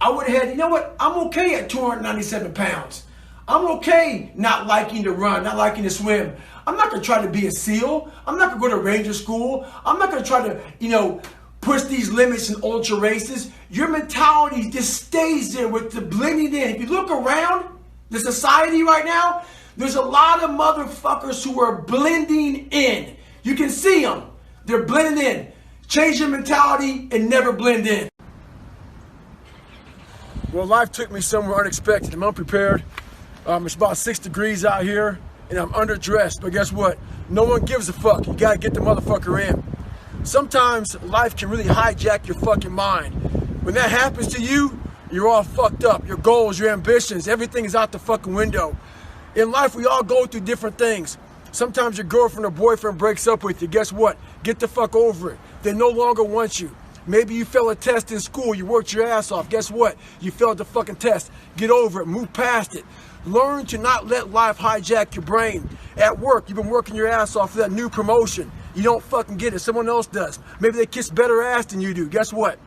I would have had, you know what, I'm okay at 297 pounds. I'm okay not liking to run, not liking to swim. I'm not going to try to be a SEAL. I'm not going to go to Ranger School. I'm not going to try to, you know, push these limits in ultra races. Your mentality just stays there with the blending in. If you look around the society right now, there's a lot of motherfuckers who are blending in. You can see them. They're blending in. Change your mentality and never blend in. Well, life took me somewhere unexpected. I'm unprepared. It's about 6 degrees out here, and I'm underdressed. But guess what? No one gives a fuck. You gotta get the motherfucker in. Sometimes life can really hijack your fucking mind. When that happens to you, you're all fucked up. Your goals, your ambitions, everything is out the fucking window. In life, we all go through different things. Sometimes your girlfriend or boyfriend breaks up with you. Guess what? Get the fuck over it. They no longer want you. Maybe you failed a test in school. You worked your ass off. Guess what? You failed the fucking test. Get over it. Move past it. Learn to not let life hijack your brain. At work, you've been working your ass off for that new promotion. You don't fucking get it. Someone else does. Maybe they kiss better ass than you do. Guess what?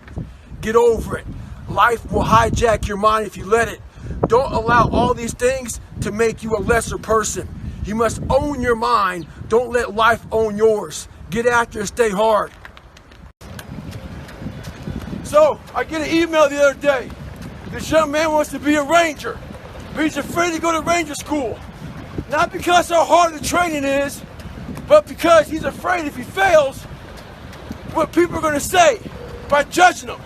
Get over it. Life will hijack your mind if you let it. Don't allow all these things to make you a lesser person. You must own your mind. Don't let life own yours. Get after it. Stay hard. So, I get an email the other day. This young man wants to be a ranger, but he's afraid to go to ranger school. Not because how hard the training is, but because he's afraid if he fails, what people are going to say by judging him.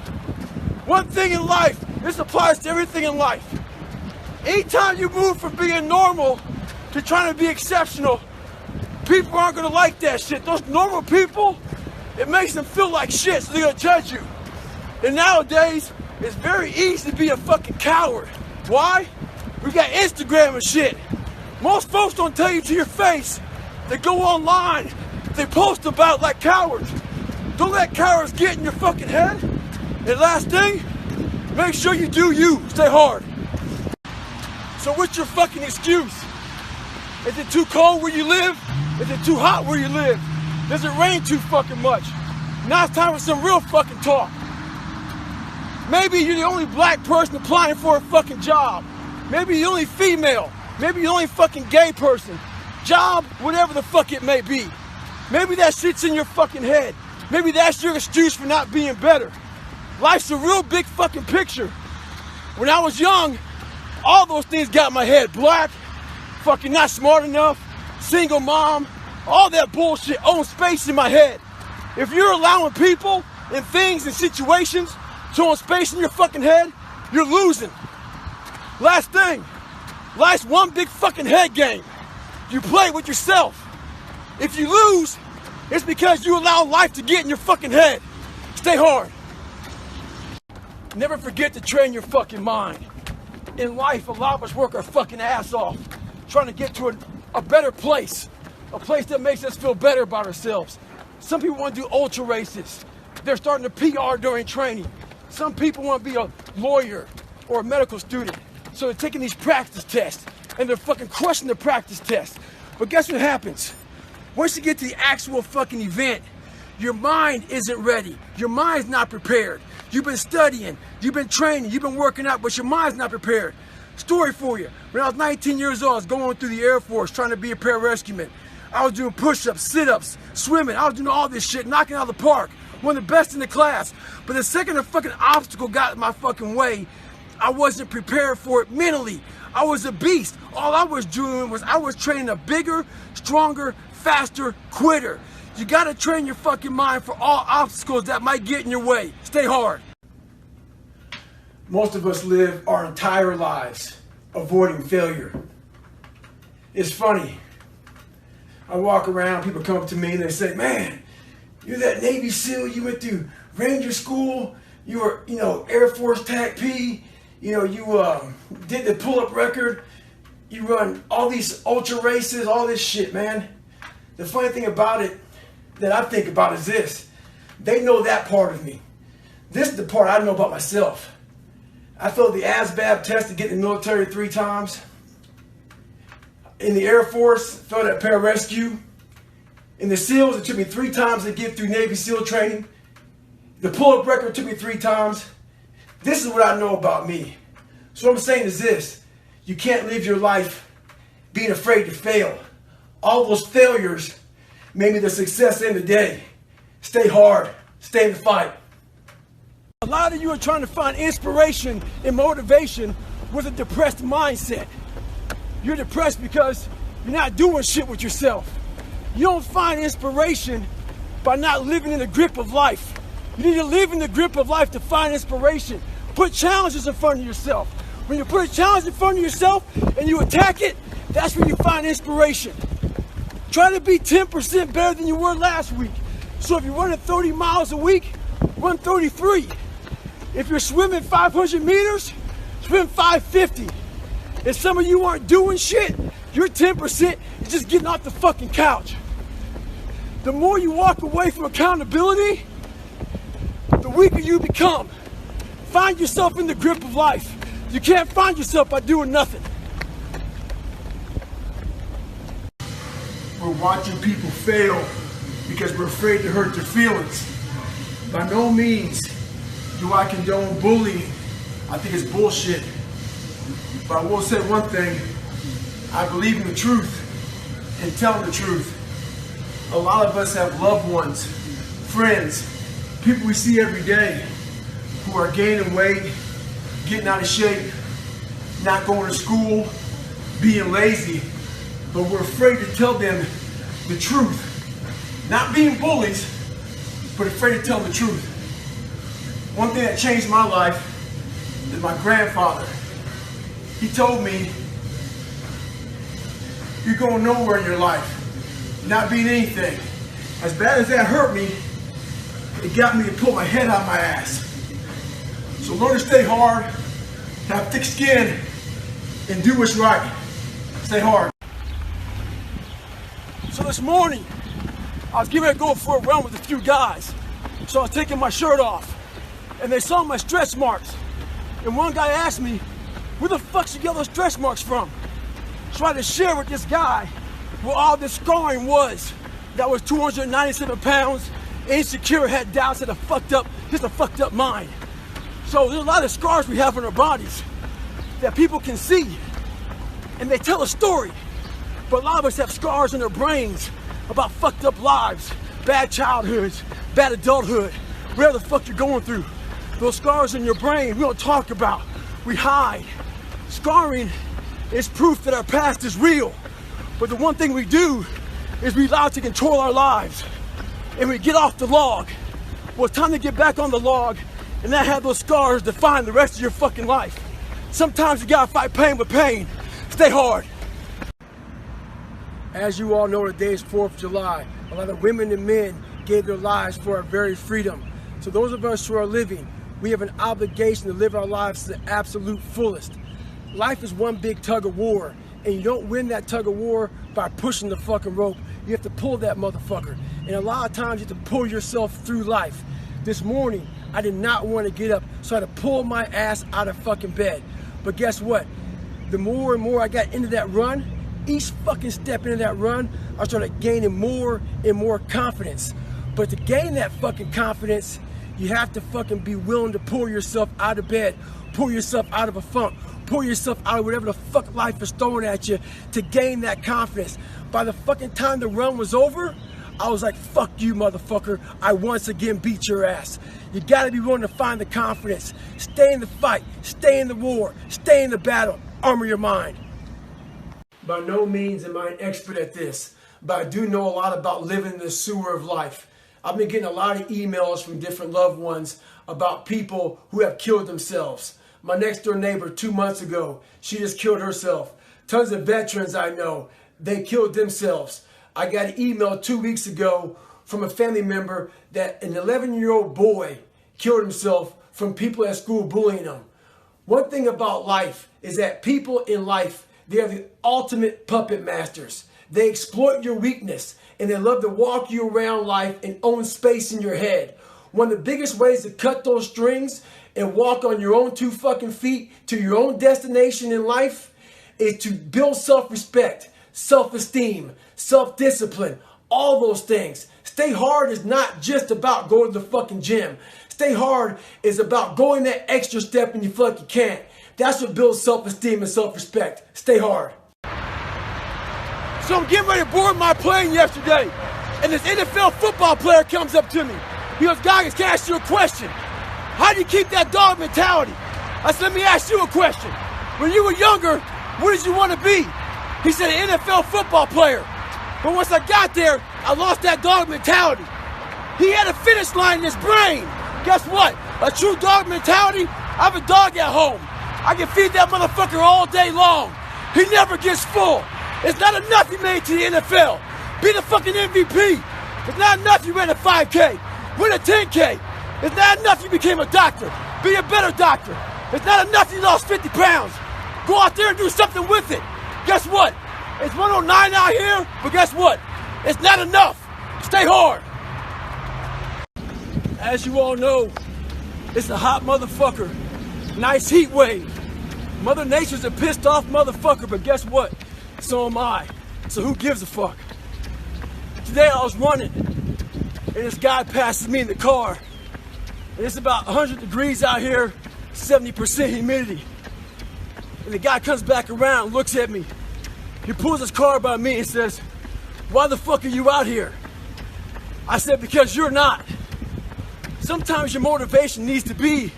One thing in life, this applies to everything in life. Anytime you move from being normal to trying to be exceptional, people aren't going to like that shit. Those normal people, it makes them feel like shit, so they're going to judge you. And nowadays, it's very easy to be a fucking coward. Why? We got Instagram and shit. Most folks don't tell you to your face. They go online. They post about like cowards. Don't let cowards get in your fucking head. And last thing, make sure you do you. Stay hard. So what's your fucking excuse? Is it too cold where you live? Is it too hot where you live? Does it rain too fucking much? Now it's time for some real fucking talk. Maybe you're the only black person applying for a fucking job. Maybe you're the only female. Maybe you're the only fucking gay person. Job, whatever the fuck it may be. Maybe that shit's in your fucking head. Maybe that's your excuse for not being better. Life's a real big fucking picture. When I was young, all those things got in my head. Black, fucking not smart enough, single mom, all that bullshit owns space in my head. If you're allowing people and things and situations to own space in your fucking head, you're losing. Last thing, life's one big fucking head game. You play with yourself. If you lose, it's because you allow life to get in your fucking head. Stay hard. Never forget to train your fucking mind. In life, a lot of us work our fucking ass off, trying to get to a better place. A place that makes us feel better about ourselves. Some people want to do ultra races. They're starting to PR during training. Some people want to be a lawyer or a medical student. So they're taking these practice tests and they're fucking crushing the practice tests. But guess what happens? Once you get to the actual fucking event, your mind isn't ready. Your mind's not prepared. You've been studying, you've been training, you've been working out, but your mind's not prepared. Story for you. When I was 19 years old, I was going through the Air Force trying to be a pararescueman. I was doing push-ups, sit-ups, swimming. I was doing all this shit, knocking out of the park. One of the best in the class. But the second a fucking obstacle got in my fucking way, I wasn't prepared for it mentally. I was a beast. All I was doing was I was training a bigger, stronger, faster quitter. You gotta train your fucking mind for all obstacles that might get in your way. Stay hard. Most of us live our entire lives avoiding failure. It's funny. I walk around, people come up to me and they say, man, you're that Navy SEAL, you went through Ranger School, you were, Air Force TAC P, you did the pull-up record, you run all these ultra races, all this shit, man. The funny thing about it that I think about is this. They know that part of me. This is the part I know about myself. I failed the ASVAB test to get in the military 3 times. In the Air Force, failed at pararescue. In the SEALs, it took me 3 times to get through Navy SEAL training. The pull-up record took me 3 times. This is what I know about me. So what I'm saying is this. You can't live your life being afraid to fail. All those failures made me the success in the day. Stay hard. Stay in the fight. A lot of you are trying to find inspiration and motivation with a depressed mindset. You're depressed because you're not doing shit with yourself. You don't find inspiration by not living in the grip of life. You need to live in the grip of life to find inspiration. Put challenges in front of yourself. When you put a challenge in front of yourself and you attack it, that's when you find inspiration. Try to be 10% better than you were last week. So if you're running 30 miles a week, run 33. If you're swimming 500 meters, swim 550. If some of you aren't doing shit, you're 10% is just getting off the fucking couch. The more you walk away from accountability, the weaker you become. Find yourself in the grip of life. You can't find yourself by doing nothing. We're watching people fail because we're afraid to hurt their feelings. By no means do I condone bullying. I think it's bullshit. But I will say one thing. I believe in the truth and telling the truth. A lot of us have loved ones, friends, people we see every day who are gaining weight, getting out of shape, not going to school, being lazy, but we're afraid to tell them the truth. Not being bullies, but afraid to tell them the truth. One thing that changed my life is my grandfather. He told me, you're going nowhere in your life, not being anything. As bad as that hurt me, it got me to pull my head out of my ass. So learn to stay hard, have thick skin, and do what's right. Stay hard. So this morning, I was getting ready to go for a run with a few guys. So I was taking my shirt off, and they saw my stretch marks. And one guy asked me, where the fuck you get those stretch marks from? So I had to share with this guy where all this scarring was. That was 297 pounds, insecure, had doubts, had a fucked up mind. So there's a lot of scars we have on our bodies that people can see, and they tell a story. But a lot of us have scars in our brains about fucked up lives, bad childhoods, bad adulthood, whatever the fuck you're going through. Those scars in your brain we don't talk about, we hide. Scarring is proof that our past is real. But the one thing we do is we allow it to control our lives. And we get off the log. Well, it's time to get back on the log and not have those scars define the rest of your fucking life. Sometimes you gotta fight pain with pain. Stay hard. As you all know, today is 4th of July. A lot of women and men gave their lives for our very freedom. So those of us who are living, we have an obligation to live our lives to the absolute fullest. Life is one big tug of war, and you don't win that tug of war by pushing the fucking rope. You have to pull that motherfucker. And a lot of times you have to pull yourself through life. This morning, I did not want to get up, so I had to pull my ass out of fucking bed. But guess what? The more and more I got into that run, each fucking step into that run, I started gaining more and more confidence. But to gain that fucking confidence, you have to fucking be willing to pull yourself out of bed, pull yourself out of a funk, pull yourself out of whatever the fuck life is throwing at you to gain that confidence. By the fucking time the run was over, I was like, fuck you, motherfucker. I once again beat your ass. You gotta be willing to find the confidence. Stay in the fight, stay in the war, stay in the battle, armor your mind. By no means am I an expert at this, but I do know a lot about living in the sewer of life. I've been getting a lot of emails from different loved ones about people who have killed themselves. My next door neighbor 2 months ago, she just killed herself. Tons of veterans I know, they killed themselves. I got an email 2 weeks ago from a family member that an 11-year-old boy killed himself from people at school bullying him. One thing about life is that people in life, they are the ultimate puppet masters. They exploit your weakness and they love to walk you around life and own space in your head. One of the biggest ways to cut those strings and walk on your own 2 fucking feet to your own destination in life is to build self-respect, self-esteem, self-discipline, all those things. Stay hard is not just about going to the fucking gym. Stay hard is about going that extra step and you feel like you can't. That's what builds self-esteem and self-respect. Stay hard. So I'm getting ready to board my plane yesterday, and this NFL football player comes up to me. He goes, Goggins, can I ask you a question? How do you keep that dog mentality? I said, let me ask you a question. When you were younger, what did you want to be? He said, an NFL football player. But once I got there, I lost that dog mentality. He had a finish line in his brain. Guess what? A true dog mentality, I have a dog at home. I can feed that motherfucker all day long. He never gets full. It's not enough you made to the NFL. Be the fucking MVP. It's not enough you ran a 5K. Win a 10K. It's not enough you became a doctor. Be a better doctor. It's not enough you lost 50 pounds. Go out there and do something with it. Guess what? It's 109 out here, but guess what? It's not enough. Stay hard. As you all know, it's a hot motherfucker. Nice heat wave. Mother Nature's a pissed off motherfucker, but guess what? So am I. So who gives a fuck? Today I was running, and this guy passes me in the car. And it's about 100 degrees out here, 70% humidity. And the guy comes back around, looks at me. He pulls his car by me and says, why the fuck are you out here? I said, because you're not. Sometimes your motivation needs to be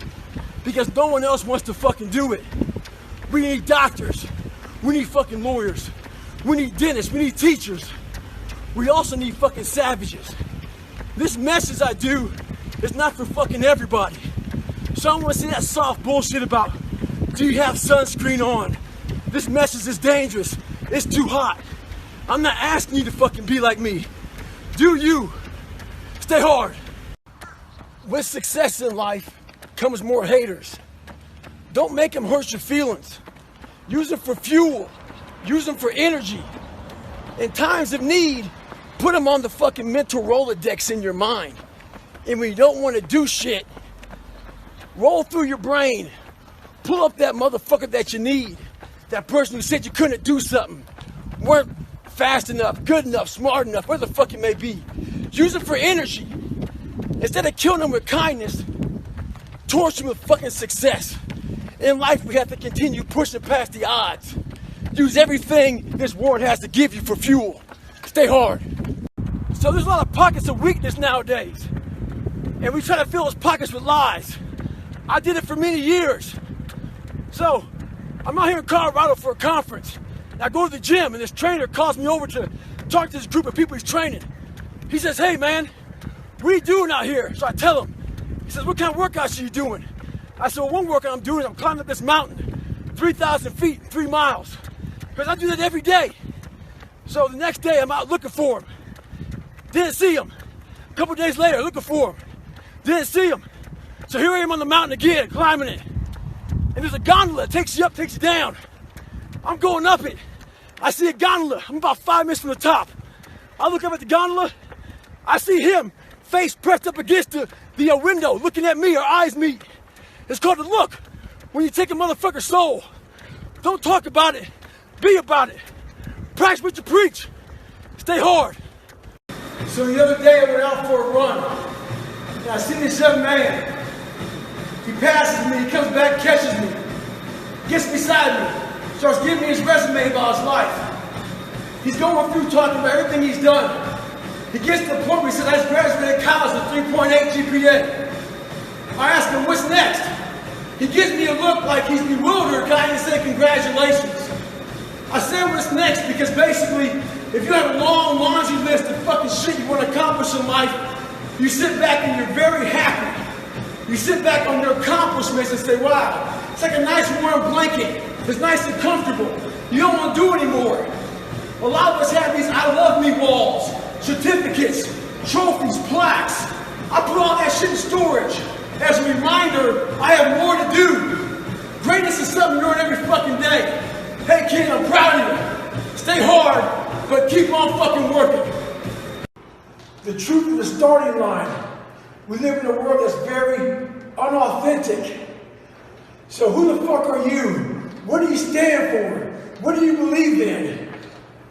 because no one else wants to fucking do it. We need doctors. We need fucking lawyers. We need dentists. We need teachers. We also need fucking savages. This message I do is not for fucking everybody. So I don't want to see that soft bullshit about, do you have sunscreen on? This message is dangerous. It's too hot. I'm not asking you to fucking be like me. Do you. Stay hard. With success in life comes more haters. Don't make them hurt your feelings. Use them for fuel. Use them for energy. In times of need, put them on the fucking mental Rolodex in your mind. And when you don't want to do shit, roll through your brain. Pull up that motherfucker that you need. That person who said you couldn't do something. Weren't fast enough, good enough, smart enough, where the fuck it may be. Use it for energy. Instead of killing them with kindness, torture them with fucking success. In life, we have to continue pushing past the odds. Use everything this world has to give you for fuel. Stay hard. So there's a lot of pockets of weakness nowadays. And we try to fill those pockets with lies. I did it for many years. So I'm out here in Colorado for a conference. And I go to the gym and this trainer calls me over to talk to this group of people he's training. He says, hey man, what are you doing out here? So I tell him. He says, what kind of workouts are you doing? I said, well, one workout I'm doing is I'm climbing up this mountain, 3,000 feet, 3 miles. Because I do that every day. So the next day I'm out looking for him. Didn't see him. A couple days later, looking for him. Didn't see him. So here I am on the mountain again, climbing it. And there's a gondola that takes you up, takes you down. I'm going up it. I see a gondola. I'm about 5 minutes from the top. I look up at the gondola. I see him, face pressed up against the window, looking at me. Our eyes meet. It's called a look. When you take a motherfucker's soul, don't talk about it. Be about it. Practice what you preach. Stay hard. So the other day I went out for a run. And I see this young man. He passes me, he comes back, catches me, gets beside me, starts giving me his resume about his life. He's going through talking about everything he's done. He gets to the point where he says, I just graduated college with 3.8 GPA. I ask him, what's next? He gives me a look like he's bewildered, kind of say, congratulations. I say, what's next? Because basically, if you have a long laundry list of fucking shit you want to accomplish in life, you sit back and you're very happy. You sit back on your accomplishments and say, wow, it's like a nice warm blanket. It's nice and comfortable. You don't want to do anymore. A lot of us have these I love me walls, certificates, trophies, plaques. I put all that shit in storage as a reminder I have more to do. Greatness is something you're in every fucking day. Hey kid, I'm proud of you. Stay hard, but keep on fucking working. The truth of the starting line. We live in a world that's very unauthentic. So who the fuck are you? What do you stand for? What do you believe in?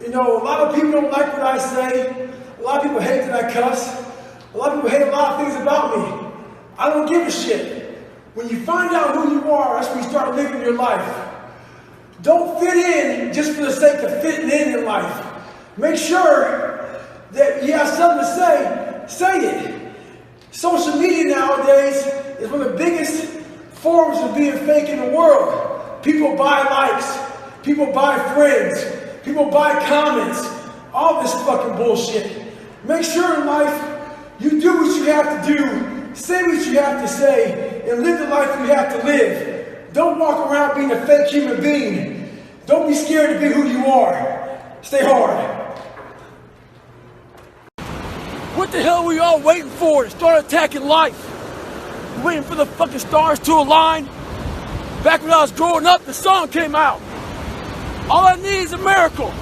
You know, a lot of people don't like what I say. A lot of people hate that I cuss. A lot of people hate a lot of things about me. I don't give a shit. When you find out who you are, that's when you start living your life. Don't fit in just for the sake of fitting in life. Make sure that you have something to say it. Social media nowadays is one of the biggest forms of being fake in the world. People buy likes, people buy friends, people buy comments, all this fucking bullshit. Make sure in life you do what you have to do, say what you have to say, and live the life you have to live. Don't walk around being a fake human being. Don't be scared to be who you are. Stay hard. What the hell are we all waiting for to start attacking life? Waiting for the fucking stars to align? Back when I was growing up, the song came out. All I need is a miracle.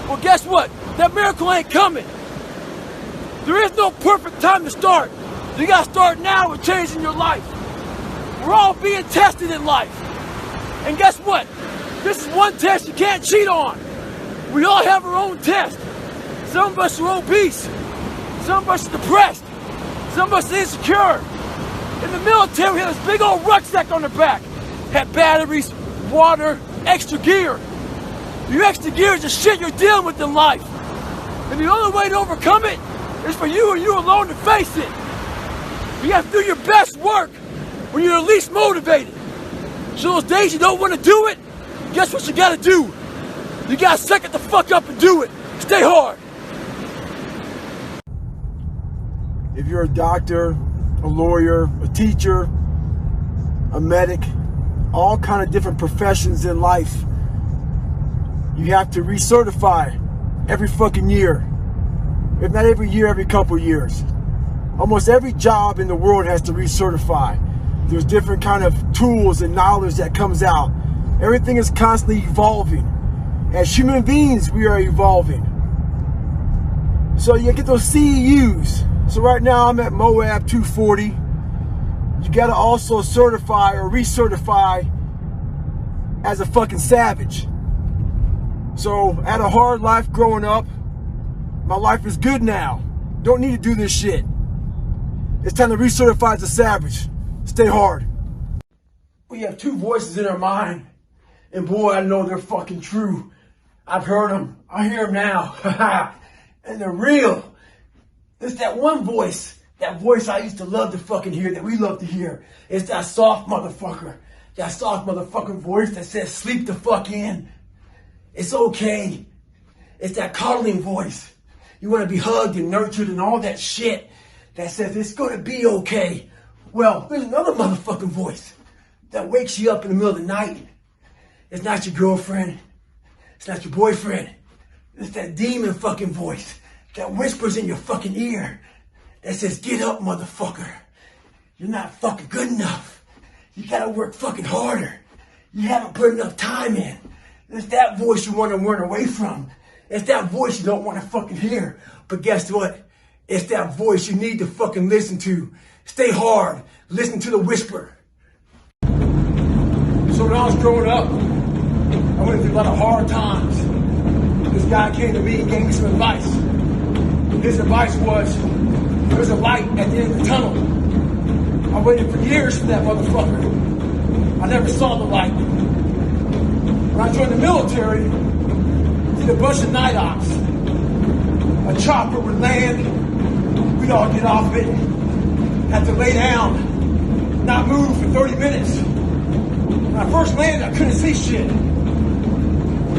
Well, guess what? That miracle ain't coming. There is no perfect time to start. You gotta start now with changing your life. We're all being tested in life. And guess what? This is one test you can't cheat on. We all have our own test. Some of us are obese. Some of us are depressed. Some of us are insecure. In the military, we had this big old rucksack on the back. Had batteries, water, extra gear. Your extra gear is the shit you're dealing with in life. And the only way to overcome it is for you and you alone to face it. You have to do your best work when you're least motivated. So those days you don't want to do it, guess what you gotta do? You gotta suck it the fuck up and do it. Stay hard. If you're a doctor, a lawyer, a teacher, a medic, all kind of different professions in life, you have to recertify every fucking year. If not every year, every couple years. Almost every job in the world has to recertify. There's different kind of tools and knowledge that comes out. Everything is constantly evolving. As human beings, we are evolving. So you get those CEUs. So right now I'm at Moab 240. You gotta also certify or recertify as a fucking savage. So I had a hard life growing up. My life is good now. Don't need to do this shit. It's time to recertify as a savage. Stay hard. We have two voices in our mind. And boy, I know they're fucking true. I've heard them. I hear them now. And they're real. There's that one voice. That voice I used to love to fucking hear, that we love to hear. It's that soft motherfucker. That soft motherfucking voice that says, sleep the fuck in. It's okay. It's that coddling voice. You want to be hugged and nurtured and all that shit that says it's going to be okay. Well, there's another motherfucking voice that wakes you up in the middle of the night. It's not your girlfriend. It's not your boyfriend. It's that demon fucking voice that whispers in your fucking ear that says, get up, motherfucker. You're not fucking good enough. You gotta work fucking harder. You haven't put enough time in. It's that voice you want to run away from. It's that voice you don't want to fucking hear. But guess what? It's that voice you need to fucking listen to. Stay hard. Listen to the whisper. So when I was growing up, I went through a lot of hard times. This guy came to me and gave me some advice. His advice was, there's a light at the end of the tunnel. I waited for years for that motherfucker. I never saw the light. When I joined the military, did a bunch of night ops. A chopper would land, we'd all get off it, had to lay down, not move for 30 minutes. When I first landed, I couldn't see shit.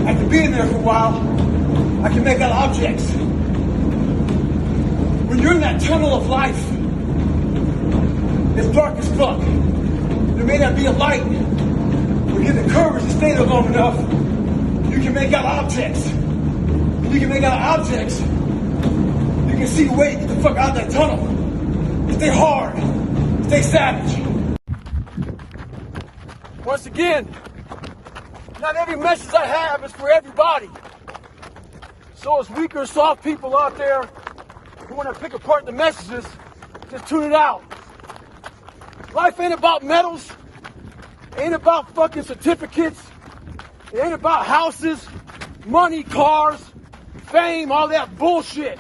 After being there for a while, I can make out objects. When you're in that tunnel of life, it's dark as fuck. There may not be a light. When you get the courage to stay there long enough, you can make out objects. When you can make out objects, you can see the way to get the fuck out of that tunnel. Stay hard. Stay savage. Once again, not every message I have is for everybody. So as weaker, soft people out there who want to pick apart the messages, just tune it out. Life ain't about medals. Ain't about fucking certificates. It ain't about houses, money, cars, fame, all that bullshit.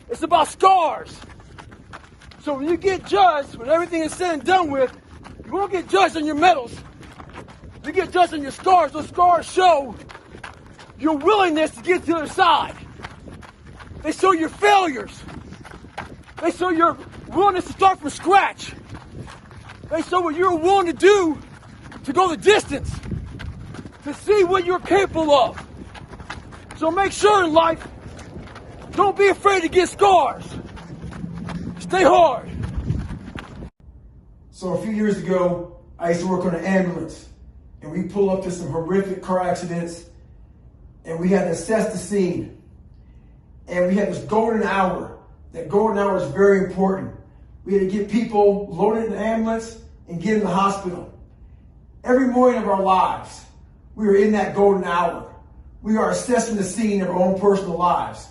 It's about scars. So when you get judged, when everything is said and done with, you won't get judged on your medals. You get judged on your scars. Those scars show your willingness to get to the other side. They show your failures. They show your willingness to start from scratch. They show what you're willing to do to go the distance, to see what you're capable of. So make sure in life, don't be afraid to get scars. Stay hard. So a few years ago, I used to work on an ambulance, and we pull up to some horrific car accidents, and we had to assess the scene. And we had this golden hour. That golden hour is very important. We had to get people loaded in the ambulance and get in the hospital. Every morning of our lives, we are in that golden hour. We are assessing the scene of our own personal lives.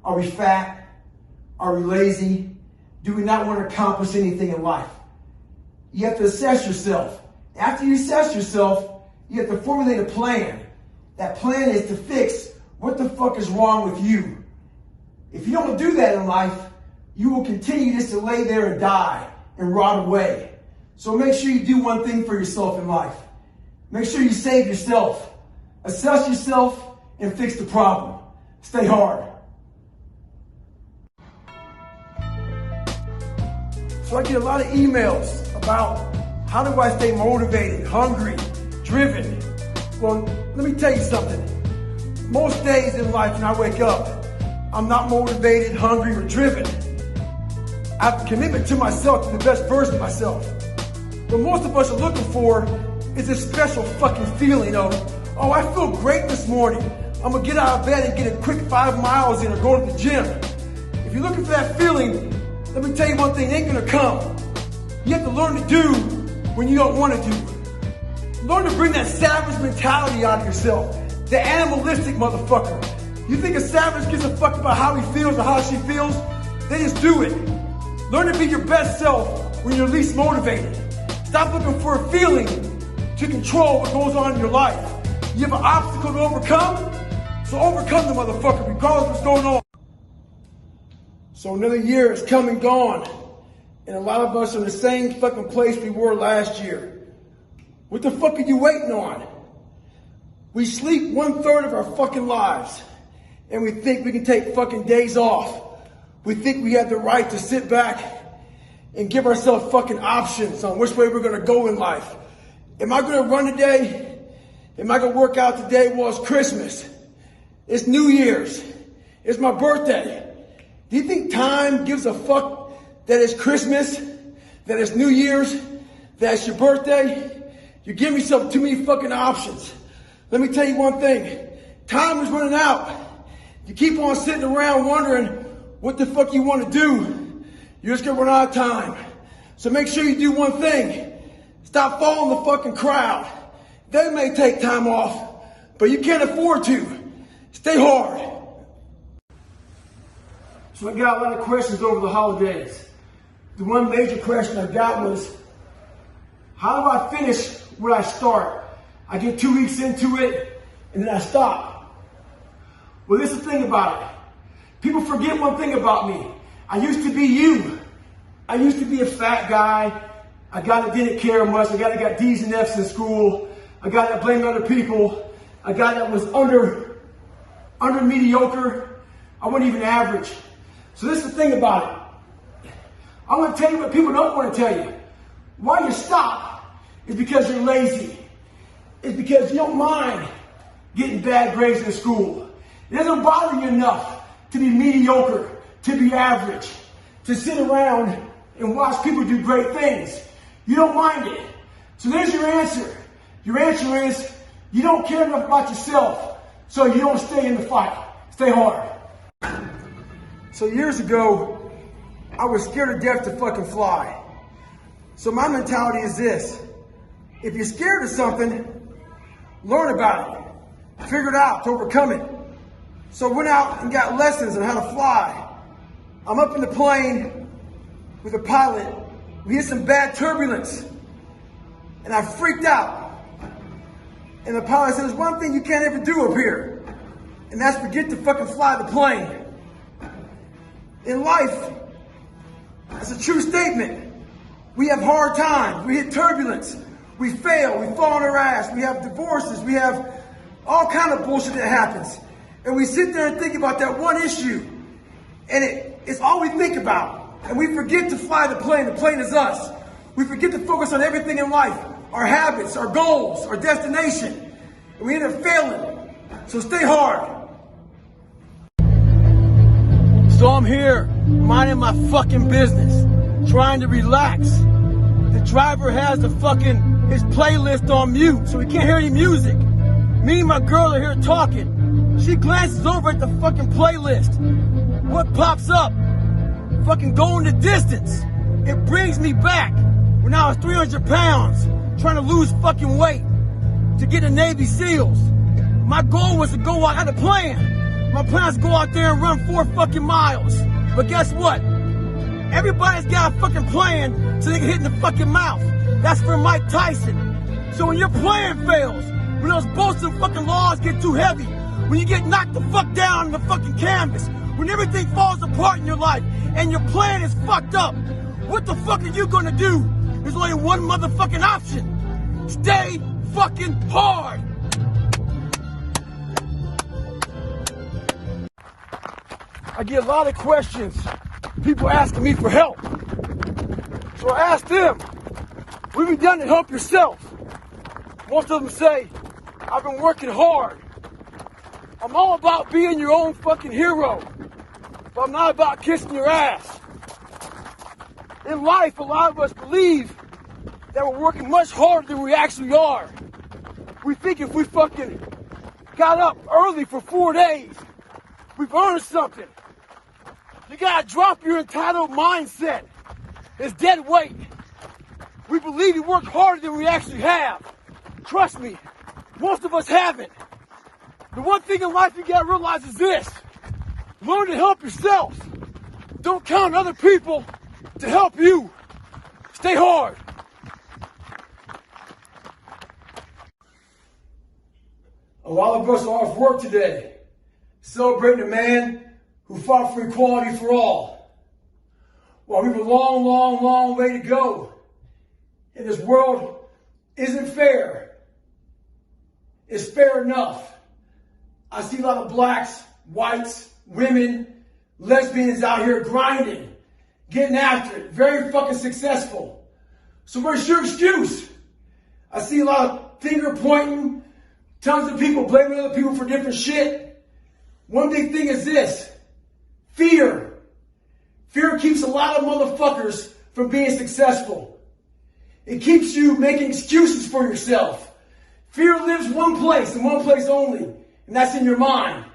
Are we fat? Are we lazy? Do we not want to accomplish anything in life? You have to assess yourself. After you assess yourself, you have to formulate a plan. That plan is to fix what the fuck is wrong with you. If you don't do that in life, you will continue just to lay there and die and rot away. So make sure you do one thing for yourself in life. Make sure you save yourself. Assess yourself and fix the problem. Stay hard. So I get a lot of emails about how do I stay motivated, hungry, driven. Well, let me tell you something. Most days in life when I wake up, I'm not motivated, hungry, or driven. I have a commitment to myself, to the best version of myself. What most of us are looking for is this special fucking feeling of, oh, I feel great this morning. I'm gonna get out of bed and get a quick 5 miles in or go to the gym. If you're looking for that feeling, let me tell you one thing, it ain't gonna come. You have to learn to do when you don't want to do. Learn to bring that savage mentality out of yourself. The animalistic motherfucker. You think a savage gives a fuck about how he feels or how she feels? They just do it. Learn to be your best self when you're least motivated. Stop looking for a feeling to control what goes on in your life. You have an obstacle to overcome, so overcome the motherfucker regardless of what's going on. So another year has come and gone, and a lot of us are in the same fucking place we were last year. What the fuck are you waiting on? We sleep 1/3 of our fucking lives, and we think we can take fucking days off. we think we have the right to sit back and give ourselves fucking options on which way we're gonna go in life. Am I gonna run today? Am I gonna work out today? Well, it's Christmas. It's New Year's. It's my birthday. Do you think time gives a fuck that it's Christmas, that it's New Year's, that it's your birthday? You give yourself too many fucking options. Let me tell you one thing. Time is running out. You keep on sitting around wondering what the fuck you want to do, you're just gonna run out of time. So make sure you do one thing. Stop following the fucking crowd. They may take time off, but you can't afford to. Stay hard. So I got a lot of questions over the holidays. The one major question I got was, how do I finish where I start? I get 2 weeks into it, and then I stop. Well, this is the thing about it. People forget one thing about me. I used to be you. I used to be a fat guy. A guy that didn't care much. A guy that got D's and F's in school. A guy that blamed other people. A guy that was under mediocre. I wasn't even average. So this is the thing about it. I'm going to tell you what people don't want to tell you. Why you stop is because you're lazy. It's because you don't mind getting bad grades in school. It doesn't bother you enough to be mediocre, to be average, to sit around and watch people do great things. You don't mind it. So there's your answer. Your answer is you don't care enough about yourself, so you don't stay in the fight. Stay hard. So years ago, I was scared to death to fucking fly. So my mentality is this. If you're scared of something, learn about it. Figure it out to overcome it. So I went out and got lessons on how to fly. I'm up in the plane with a pilot. We hit some bad turbulence. And I freaked out. And the pilot said, there's one thing you can't ever do up here. And that's forget to fucking fly the plane. In life, that's a true statement. We have hard times. We hit turbulence. We fail. We fall on our ass. We have divorces. We have all kind of bullshit that happens. And we sit there and think about that one issue. And it's all we think about. And we forget to fly the plane. The plane is us. We forget to focus on everything in life. Our habits, our goals, our destination. And we end up failing. So stay hard. So I'm here, minding my fucking business, trying to relax. The driver has his playlist on mute, so he can't hear any music. Me and my girl are here talking. She glances over at the fucking playlist. What pops up? Fucking Going the Distance. It brings me back when I was 300 pounds, trying to lose fucking weight to get the Navy SEALs. My goal was to go out, I had a plan. My plan is to go out there and run 4 fucking miles. But guess what? Everybody's got a fucking plan so they can hit in the fucking mouth. That's for Mike Tyson. So when your plan fails, when those bolts and fucking laws get too heavy, when you get knocked the fuck down on the fucking canvas, when everything falls apart in your life and your plan is fucked up, what the fuck are you gonna do? There's only one motherfucking option. Stay fucking hard. I get a lot of questions, people asking me for help. So I asked them, what have you done to help yourself? Most of them say, I've been working hard. I'm all about being your own fucking hero, but I'm not about kissing your ass. In life, a lot of us believe that we're working much harder than we actually are. We think if we fucking got up early for 4 days, we've earned something. You gotta drop your entitled mindset. It's dead weight. We believe we work harder than we actually have. Trust me, most of us haven't. The one thing in life you gotta realize is this. Learn to help yourself. Don't count on other people to help you. Stay hard. A lot of us are off work today, celebrating a man who fought for equality for all. Well, we have a long, long, long way to go. And this world isn't fair. It's fair enough. I see a lot of blacks, whites, women, lesbians out here grinding, getting after it, very fucking successful. So where's your excuse? I see a lot of finger pointing, tons of people blaming other people for different shit. One big thing is this: fear. Fear keeps a lot of motherfuckers from being successful. It keeps you making excuses for yourself. Fear lives one place and one place only, and that's in your mind.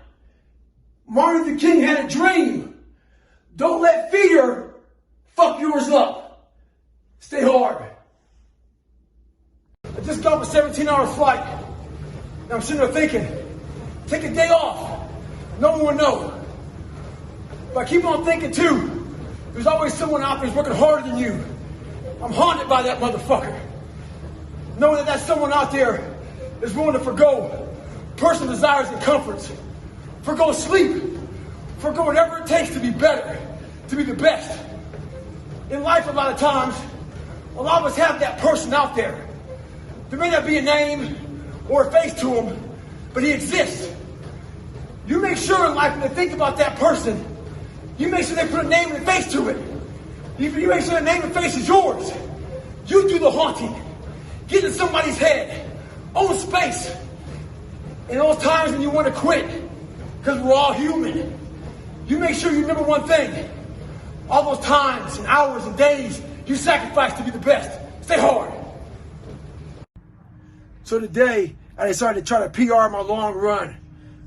Martin Luther King had a dream. Don't let fear fuck yours up. Stay hard. I just got off a 17-hour flight. And I'm sitting there thinking, take a day off. No one will know. But I keep on thinking too, there's always someone out there who's working harder than you. I'm haunted by that motherfucker. Knowing that that's someone out there is willing to forgo personal desires and comforts, forgo sleep, forgo whatever it takes to be better, to be the best. In life, a lot of times, a lot of us have that person out there. There may not be a name or a face to him, but he exists. You make sure in life when they think about that person, you make sure they put a name and a face to it. You make sure the name and face is yours. You do the haunting. Get in somebody's head. Own space. In those times when you want to quit, because we're all human, you make sure you remember one thing. All those times and hours and days you sacrificed to be the best. Stay hard. So today, I decided to try to PR my long run.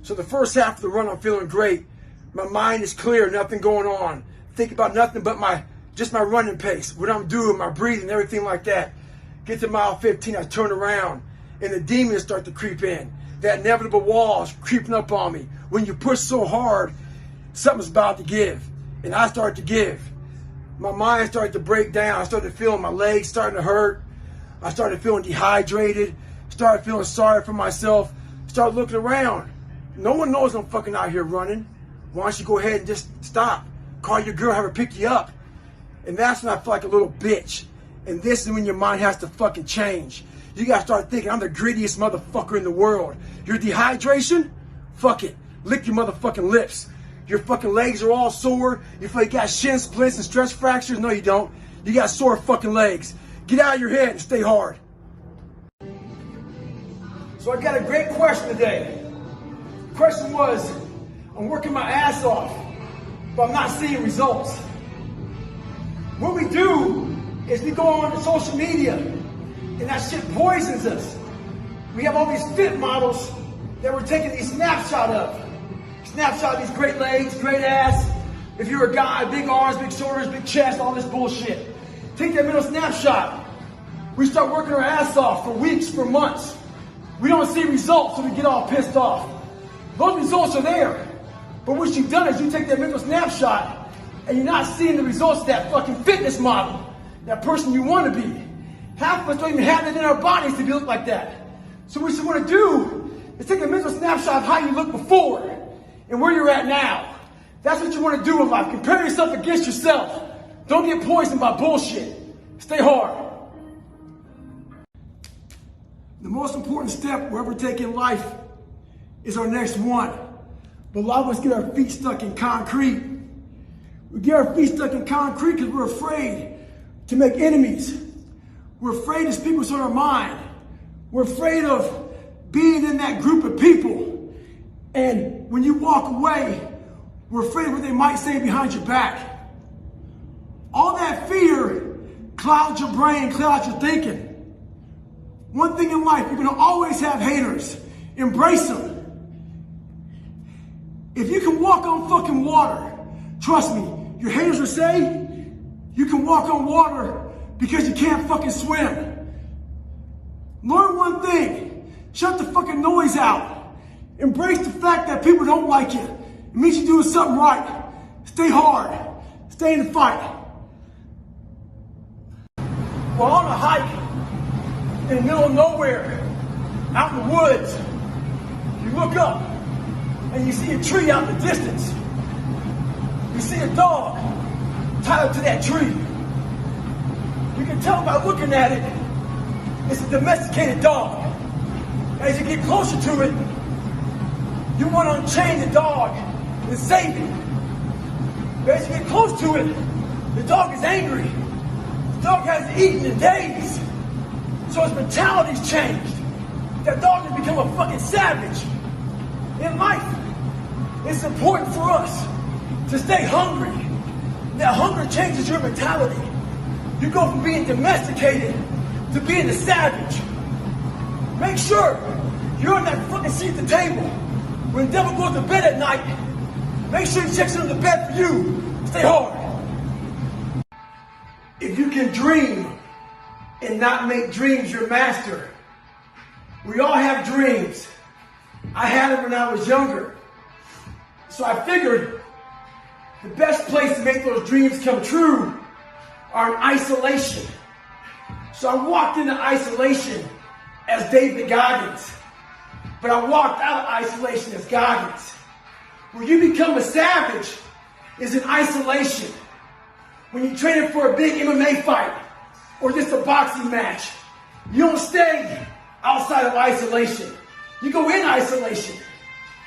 So the first half of the run, I'm feeling great. My mind is clear, nothing going on. Think about nothing but my running pace, what I'm doing, my breathing, everything like that. Get to mile 15, I turn around, and the demons start to creep in. That inevitable wall's creeping up on me. When you push so hard, something's about to give. And I start to give. My mind started to break down. I started feeling my legs starting to hurt. I started feeling dehydrated. Started feeling sorry for myself. Started looking around. No one knows I'm fucking out here running. Why don't you go ahead and just stop? Call your girl, have her pick you up. And that's when I feel like a little bitch. And this is when your mind has to fucking change. You gotta start thinking, I'm the grittiest motherfucker in the world. Your dehydration? Fuck it. Lick your motherfucking lips. Your fucking legs are all sore. You feel like you got shin splints and stress fractures? No, you don't. You got sore fucking legs. Get out of your head and stay hard. So I got a great question today. The question was, I'm working my ass off, but I'm not seeing results. What we do is we go on to social media, and that shit poisons us. We have all these fit models that we're taking these snapshots of. Snapshot these great legs, great ass. If you're a guy, big arms, big shoulders, big chest, all this bullshit. Take that middle snapshot. We start working our ass off for weeks, for months. We don't see results, so we get all pissed off. Those results are there. But what you've done is you take that mental snapshot and you're not seeing the results of that fucking fitness model, that person you want to be. Half of us don't even have it in our bodies to be look like that. So what you want to do is take a mental snapshot of how you looked before and where you're at now. That's what you want to do in life. Compare yourself against yourself. Don't get poisoned by bullshit. Stay hard. The most important step we'll ever take in life is our next one. But a lot of us get our feet stuck in concrete. We get our feet stuck in concrete because we're afraid to make enemies. We're afraid to speak what's on our mind. We're afraid of being in that group of people. And when you walk away, we're afraid of what they might say behind your back. All that fear clouds your brain, clouds your thinking. One thing in life, you're gonna always have haters. Embrace them. If you can walk on fucking water, trust me, your haters will say you can walk on water because you can't fucking swim. Learn one thing, shut the fucking noise out. Embrace the fact that people don't like you. It means you're doing something right. Stay hard, stay in the fight. While on a hike in the middle of nowhere, out in the woods, you look up and you see a tree out in the distance. You see a dog tied up to that tree. You can tell by looking at it, it's a domesticated dog. As you get closer to it, you want to unchain the dog and save it. But as you get close to it, the dog is angry. The dog hasn't eaten in days. So his mentality's changed. That dog has become a fucking savage. In life, it's important for us to stay hungry. That hunger changes your mentality. You go from being domesticated to being a savage. Make sure you're on that fucking seat at the table. When the devil goes to bed at night, make sure he checks under the bed for you. Stay hard. If you can dream and not make dreams your master, we all have dreams. I had them when I was younger. So I figured the best place to make those dreams come true are in isolation. So I walked into isolation as David Goggings, but I walked out of isolation as Goggings. When you become a savage is in isolation. When you're training for a big MMA fight or just a boxing match, you don't stay outside of isolation. You go in isolation.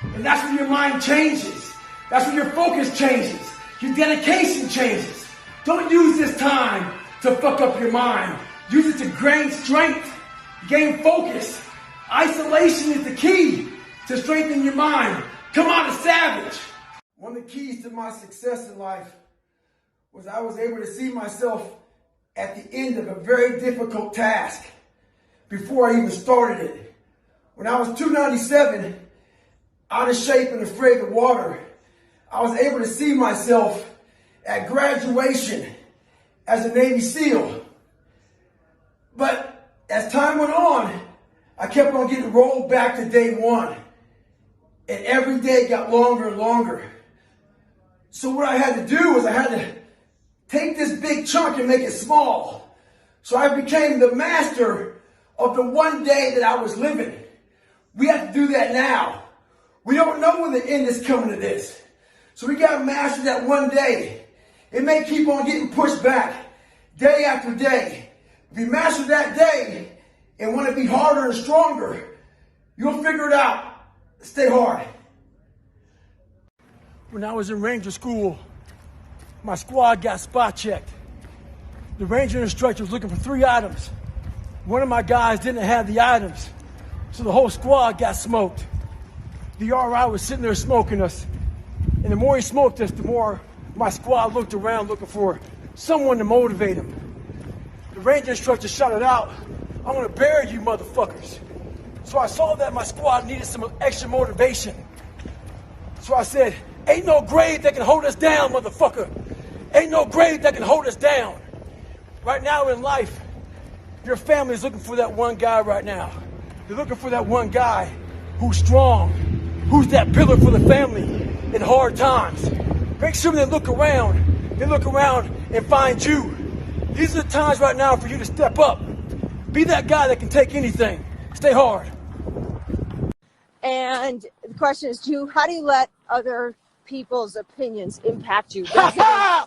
And that's when your mind changes. That's when your focus changes. Your dedication changes. Don't use this time to fuck up your mind. Use it to gain strength, gain focus. Isolation is the key to strengthen your mind. Come on, a savage. One of the keys to my success in life was I was able to see myself at the end of a very difficult task before I even started it. When I was 297, out of shape and afraid of water, I was able to see myself at graduation as a Navy SEAL. But as time went on, I kept on getting rolled back to day one. And every day got longer and longer. So what I had to do was I had to take this big chunk and make it small. So I became the master of the one day that I was living. We have to do that now. We don't know when the end is coming to this. So we got to master that one day. It may keep on getting pushed back day after day. If you master that day and want to be harder and stronger, you'll figure it out. Stay hard. When I was in Ranger School, my squad got spot checked. The Ranger instructor was looking for 3 items. One of my guys didn't have the items, so the whole squad got smoked. The RI was sitting there smoking us, and the more he smoked us, the more my squad looked around looking for someone to motivate him. The Ranger instructor shouted out, "I'm gonna bury you motherfuckers." So I saw that my squad needed some extra motivation. So I said, "Ain't no grave that can hold us down, motherfucker. Ain't no grave that can hold us down." Right now in life, your family is looking for that one guy right now. They're looking for that one guy who's strong, who's that pillar for the family in hard times. Make sure they look around and find you. These are the times right now for you to step up. Be that guy that can take anything. Stay hard. And the question is, how do you let other people's opinions impact you? I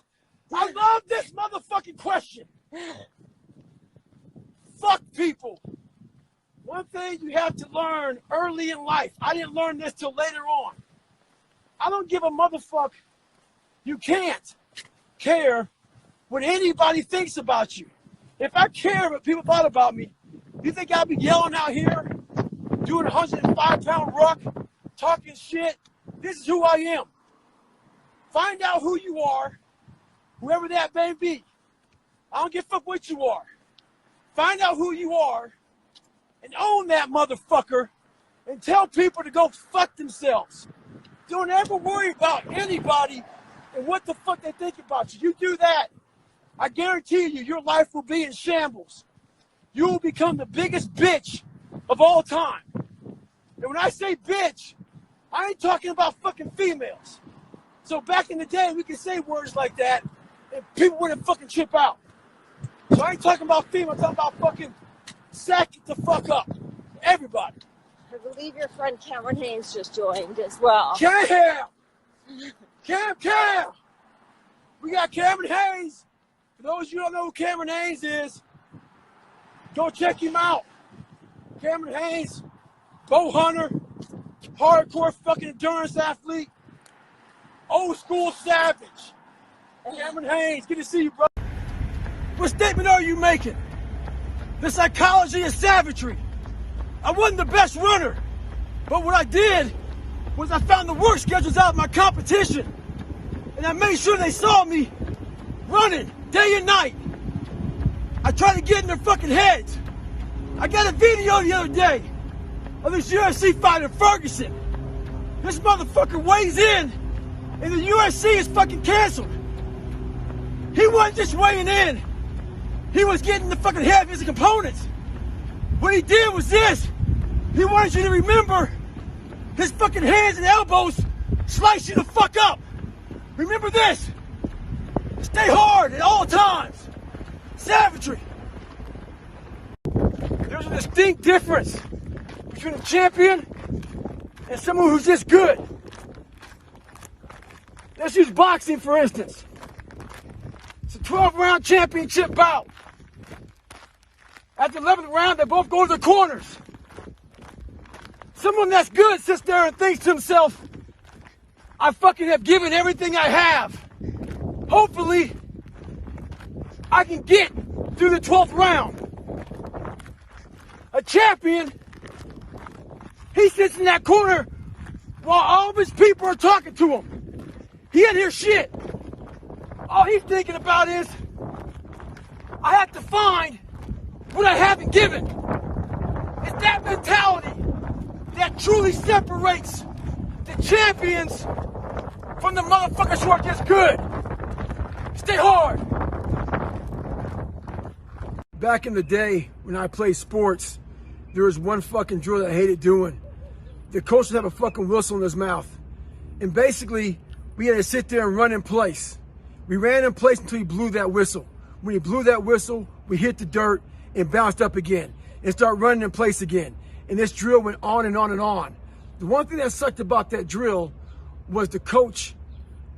love this motherfucking question. Fuck people. One thing you have to learn early in life. I didn't learn this till later on. I don't give a motherfuck. You can't care what anybody thinks about you. If I care what people thought about me, you think I'd be yelling out here, doing a 105-pound ruck, talking shit? This is who I am. Find out who you are, whoever that may be. I don't give a fuck what you are. Find out who you are and own that motherfucker and tell people to go fuck themselves. Don't ever worry about anybody and what the fuck they think about you. You do that, I guarantee you, your life will be in shambles. You will become the biggest bitch of all time. And when I say bitch, I ain't talking about fucking females. So back in the day, we could say words like that and people wouldn't fucking chip out. So I ain't talking about females, I'm talking about fucking sack it the fuck up. Everybody. I believe your friend Cameron Haynes just joined as well. Cam! We got Cameron Haynes. For those of you who don't know who Cameron Haynes is, go check him out. Cameron Haynes, bow hunter, hardcore fucking endurance athlete, old school savage. Cameron Haynes, good to see you, bro. What statement are you making? The psychology of savagery. I wasn't the best runner, but what I did was I found the work schedules out of my competition, and I made sure they saw me running day and night. I tried to get in their fucking heads. I got a video the other day of this UFC fighter, Ferguson. This motherfucker weighs in, and the UFC is fucking canceled. He wasn't just weighing in. He was getting the fucking heaviest components. What he did was this. He wanted you to remember his fucking hands and elbows slice you the fuck up. Remember this. Stay hard at all times. Savagery. There's a distinct difference between a champion and someone who's just good. Let's use boxing, for instance. It's a 12-round championship bout. At the 11th round, they both go to the corners. Someone that's good sits there and thinks to himself, I fucking have given everything I have. Hopefully, I can get through the 12th round. A champion, he sits in that corner while all of his people are talking to him. He didn't hear shit. All he's thinking about is, I have to find what I haven't given. It's that mentality that truly separates the champions from the motherfuckers who are just good. Stay hard. Back in the day when I played sports, there was one fucking drill that I hated doing. The coach would have a fucking whistle in his mouth. And basically, we had to sit there and run in place. We ran in place until he blew that whistle. When he blew that whistle, we hit the dirt and bounced up again and start running in place again. And this drill went on and on and on. The one thing that sucked about that drill was the coach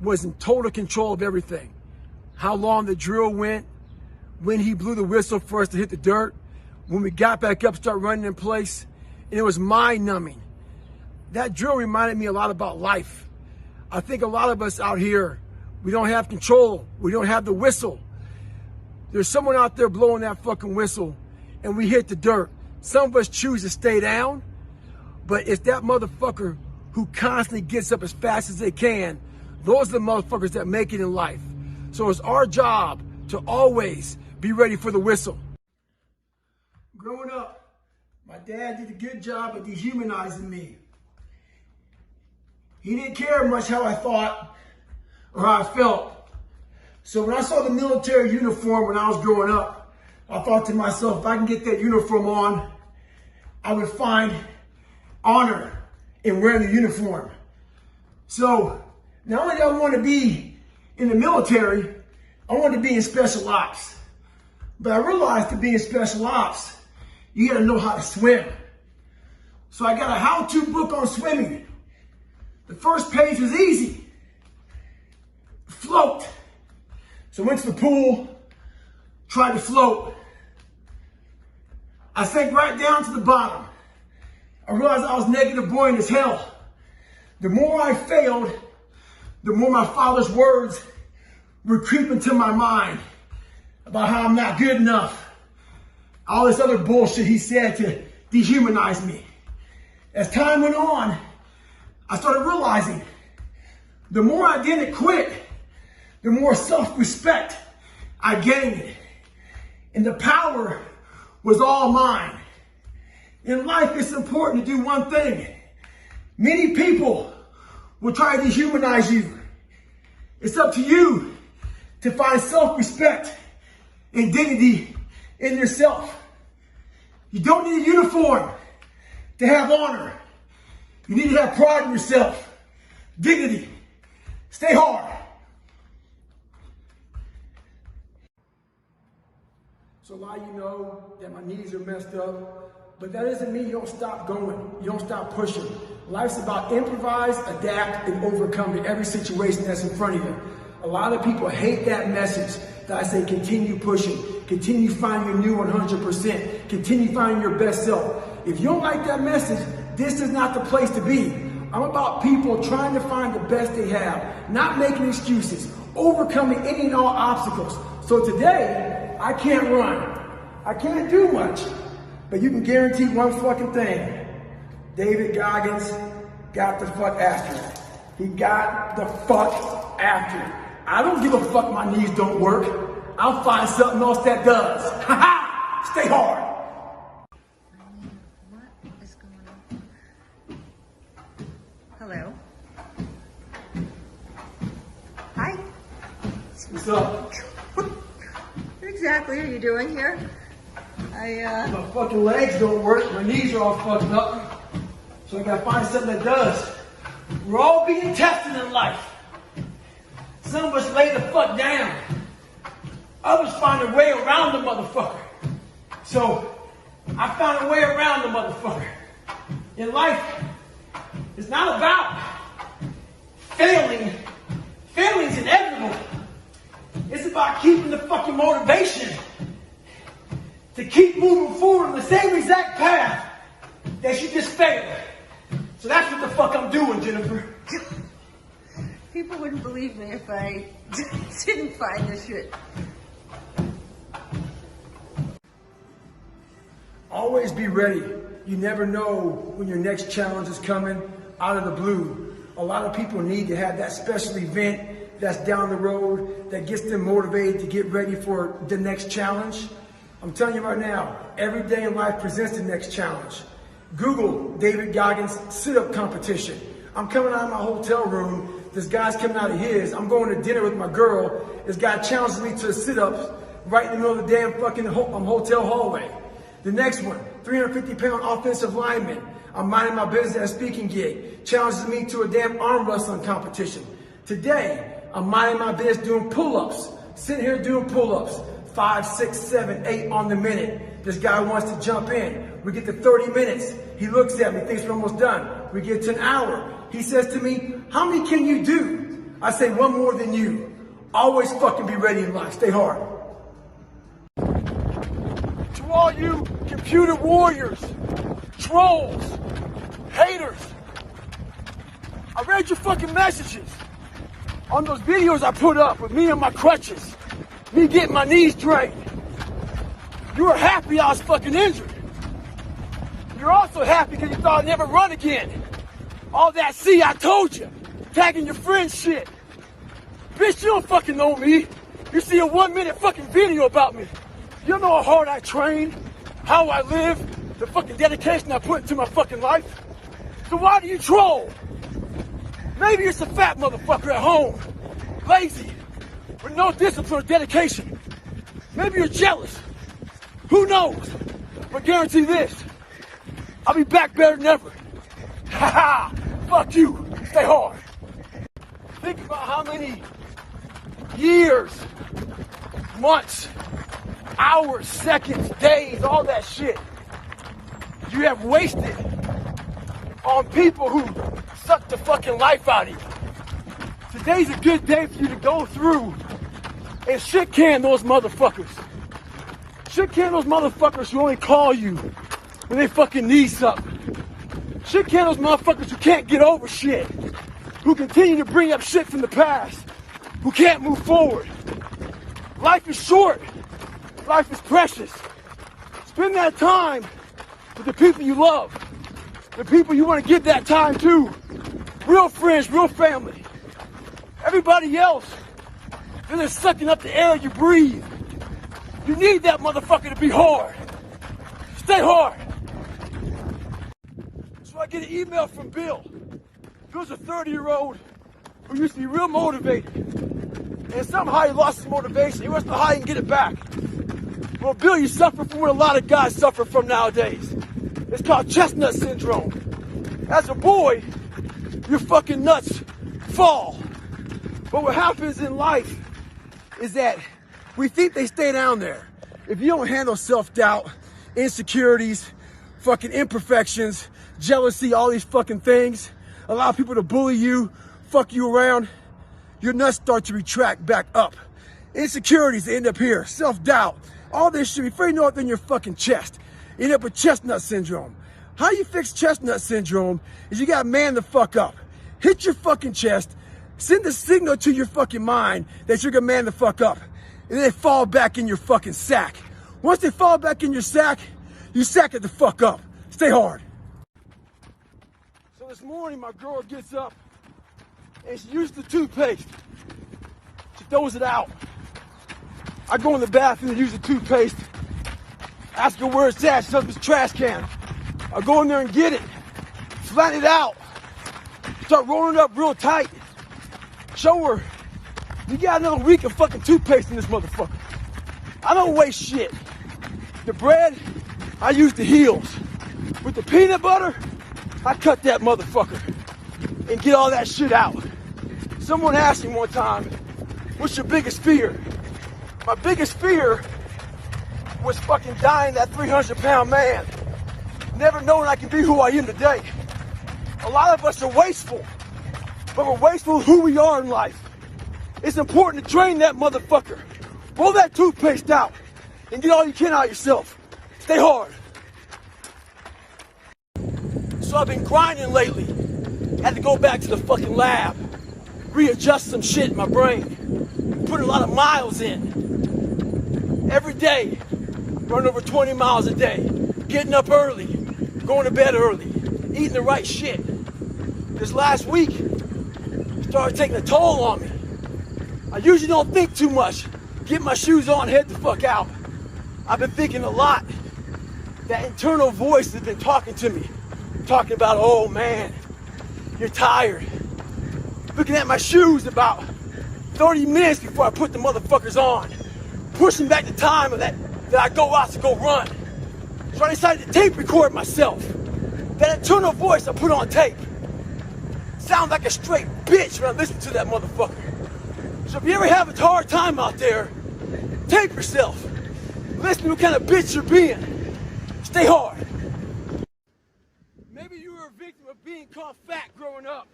was in total control of everything. How long the drill went, when he blew the whistle for us to hit the dirt, when we got back up, start running in place, and it was mind-numbing. That drill reminded me a lot about life. I think a lot of us out here, we don't have control. We don't have the whistle. There's someone out there blowing that fucking whistle, and we hit the dirt. Some of us choose to stay down, but it's that motherfucker who constantly gets up as fast as they can. Those are the motherfuckers that make it in life. So it's our job to always be ready for the whistle. Growing up, my dad did a good job of dehumanizing me. He didn't care much how I thought or how I felt. So when I saw the military uniform when I was growing up, I thought to myself, if I can get that uniform on, I would find honor in wearing the uniform. So not only did I want to be in the military, I wanted to be in special ops. But I realized to be in special ops, you got to know how to swim. So I got a how-to book on swimming. The first page was easy. Float. So I went to the pool, tried to float. I sank right down to the bottom. I realized I was negative buoyant as hell. The more I failed, the more my father's words were creeping to my mind about how I'm not good enough. All this other bullshit he said to dehumanize me. As time went on, I started realizing the more I didn't quit, the more self-respect I gained. And the power was all mine. In life, it's important to do one thing. Many people will try to dehumanize you. It's up to you to find self-respect and dignity in yourself. You don't need a uniform to have honor. You need to have pride in yourself, dignity. Stay hard. So a lot of you know that my knees are messed up, but that doesn't mean you don't stop going. You don't stop pushing. Life's about improvise, adapt, and overcome to every situation that's in front of you. A lot of people hate that message that I say continue pushing, continue finding your new 100%, continue finding your best self. If you don't like that message, this is not the place to be. I'm about people trying to find the best they have, not making excuses, overcoming any and all obstacles. So today, I can't run. I can't do much. But you can guarantee one fucking thing. David Goggins got the fuck after it. He got the fuck after it. I don't give a fuck my knees don't work. I'll find something else that does. Ha ha! Stay hard. What is going on? Hello. Hi. What's up? What exactly are you doing here? My fucking legs don't work. My knees are all fucked up. So I gotta find something that does. We're all being tested in life. Some of us lay the fuck down. Others find a way around the motherfucker. So I found a way around the motherfucker. In life, it's not about failing. Failing's inevitable. It's about keeping the fucking motivation to keep moving forward on the same exact path that you just failed. So that's what the fuck I'm doing, Jennifer. People wouldn't believe me if I didn't find this shit. Always be ready. You never know when your next challenge is coming out of the blue. A lot of people need to have that special event that's down the road that gets them motivated to get ready for the next challenge. I'm telling you right now, every day in life presents the next challenge. Google David Goggins sit-up competition. I'm coming out of my hotel room. This guy's coming out of his. I'm going to dinner with my girl. This guy challenges me to sit-ups right in the middle of the damn fucking hotel hallway. The next one, 350-pound offensive lineman. I'm minding my business at a speaking gig. Challenges me to a damn arm wrestling competition. Today, I'm minding my business doing pull-ups. Sitting here doing pull-ups. 5, 6, 7, 8 on the minute. This guy wants to jump in. We get to 30 minutes. He looks at me, thinks we're almost done. We get to an hour. He says to me, how many can you do? I say, one more than you. Always fucking be ready in life. Stay hard. To all you computer warriors, trolls, haters, I read your fucking messages on those videos I put up with me and my crutches. Me getting my knees drained. You were happy I was fucking injured. You're also happy because you thought I'd never run again. All that, see, I told you. Tagging your friends shit. Bitch, you don't fucking know me. You see a 1-minute fucking video about me. You know how hard I train, how I live, the fucking dedication I put into my fucking life. So why do you troll? Maybe you're some fat motherfucker at home. Lazy. With no discipline or dedication. Maybe you're jealous. Who knows? But guarantee this. I'll be back better than ever. Ha ha! Fuck you. Stay hard. Think about how many years, months, hours, seconds, days, all that shit you have wasted on people who suck the fucking life out of you. Today's a good day for you to go through and shit can those motherfuckers. Shit can those motherfuckers who only call you when they fucking need something. Shit can those motherfuckers who can't get over shit. Who continue to bring up shit from the past. Who can't move forward. Life is short. Life is precious. Spend that time with the people you love. The people you want to give that time to. Real friends, real family. Everybody else, they're just sucking up the air you breathe. You need that motherfucker to be hard. Stay hard. So I get an email from Bill. Bill's a 30-year-old who used to be real motivated. And somehow he lost his motivation. He wants to hide and get it back. Well, Bill, you suffer from what a lot of guys suffer from nowadays. It's called chestnut syndrome. As a boy, your fucking nuts fall. But what happens in life is that we think they stay down there. If you don't handle self-doubt, insecurities, fucking imperfections, jealousy, all these fucking things, allow people to bully you, fuck you around, your nuts start to retract back up. Insecurities end up here, self-doubt, all this shit. Before you know it, in your fucking chest. You end up with chestnut syndrome. How you fix chestnut syndrome is you gotta man the fuck up. Hit your fucking chest, Send a signal to your fucking mind that you're gonna man the fuck up. And then they fall back in your fucking sack. Once they fall back in your sack, you sack it the fuck up. Stay hard. So this morning, my girl gets up and she uses the toothpaste. She throws it out. I go in the bathroom and use the toothpaste. Ask her where it's at. She says it's a trash can. I go in there and get it. Flatten it out. Start rolling it up real tight. Show her, you got another week of fucking toothpaste in this motherfucker. I don't waste shit. The bread, I use the heels. With the peanut butter, I cut that motherfucker and get all that shit out. Someone asked me one time, what's your biggest fear? My biggest fear was fucking dying that 300-pound man. Never knowing I can be who I am today. A lot of us are wasteful, but we're wasteful of who we are in life. It's important to drain that motherfucker. Roll that toothpaste out and get all you can out of yourself. Stay hard. So I've been grinding lately. Had to go back to the fucking lab, readjust some shit in my brain, put a lot of miles in. Every day, run over 20 miles a day, getting up early, going to bed early, eating the right shit. This last week, it started taking a toll on me. I usually don't think too much. Get my shoes on, head the fuck out. I've been thinking a lot. That internal voice has been talking to me. Talking about, oh man, you're tired. Looking at my shoes about 30 minutes before I put the motherfuckers on. Pushing back the time of that I go out to go run. So I decided to tape record myself. That internal voice I put on tape. Sounds like a straight bitch when I listen to that motherfucker. So if you ever have a hard time out there, tape yourself. Listen to what kind of bitch you're being. Stay hard. Maybe you were a victim of being called fat growing up.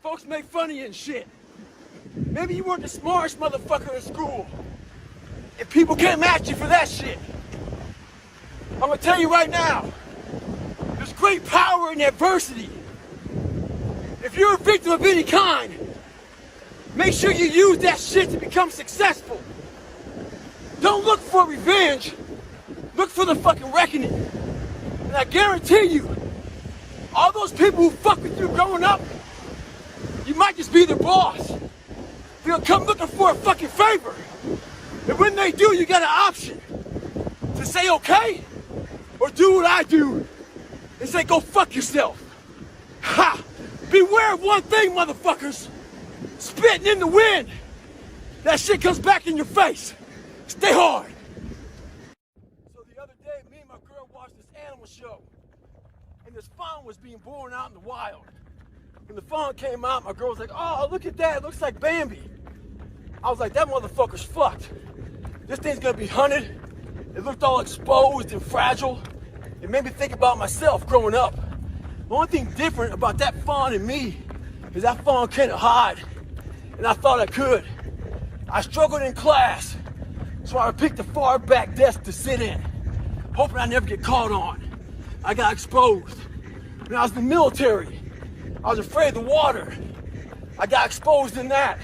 Folks make fun of you and shit. Maybe you weren't the smartest motherfucker in school. And people came at you for that shit. I'm gonna tell you right now, there's great power in adversity. If you're a victim of any kind, make sure you use that shit to become successful. Don't look for revenge, look for the fucking reckoning. And I guarantee you, all those people who fuck with you growing up, you might just be their boss. They'll come looking for a fucking favor. And when they do, you got an option to say okay, or do what I do and say go fuck yourself. Ha! Beware of one thing, motherfuckers. Spitting in the wind. That shit comes back in your face. Stay hard. So the other day, me and my girl watched this animal show. And this fawn was being born out in the wild. When the fawn came out, my girl was like, oh, look at that. It looks like Bambi. I was like, that motherfucker's fucked. This thing's gonna be hunted. It looked all exposed and fragile. It made me think about myself growing up. The only thing different about that fawn and me is that fawn couldn't hide. And I thought I could. I struggled in class, so I picked the far back desk to sit in, hoping I'd never get caught on. I got exposed. When I was in the military, I was afraid of the water. I got exposed in that.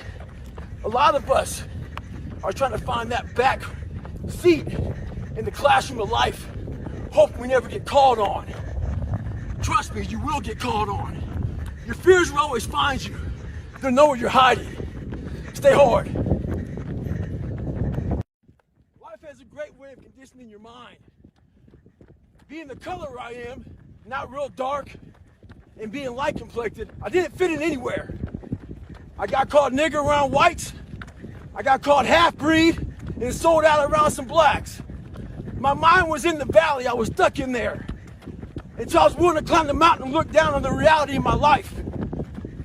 A lot of us are trying to find that back seat in the classroom of life, hoping we never get called on. Trust me, you will get called on. Your fears will always find you. They'll know where you're hiding. Stay hard. Life has a great way of conditioning your mind. Being the color I am, not real dark, and being light complected, I didn't fit in anywhere. I got called nigger around whites. I got called half-breed and sold out around some blacks. My mind was in the valley. I was stuck in there. Until I was willing to climb the mountain and look down on the reality of my life.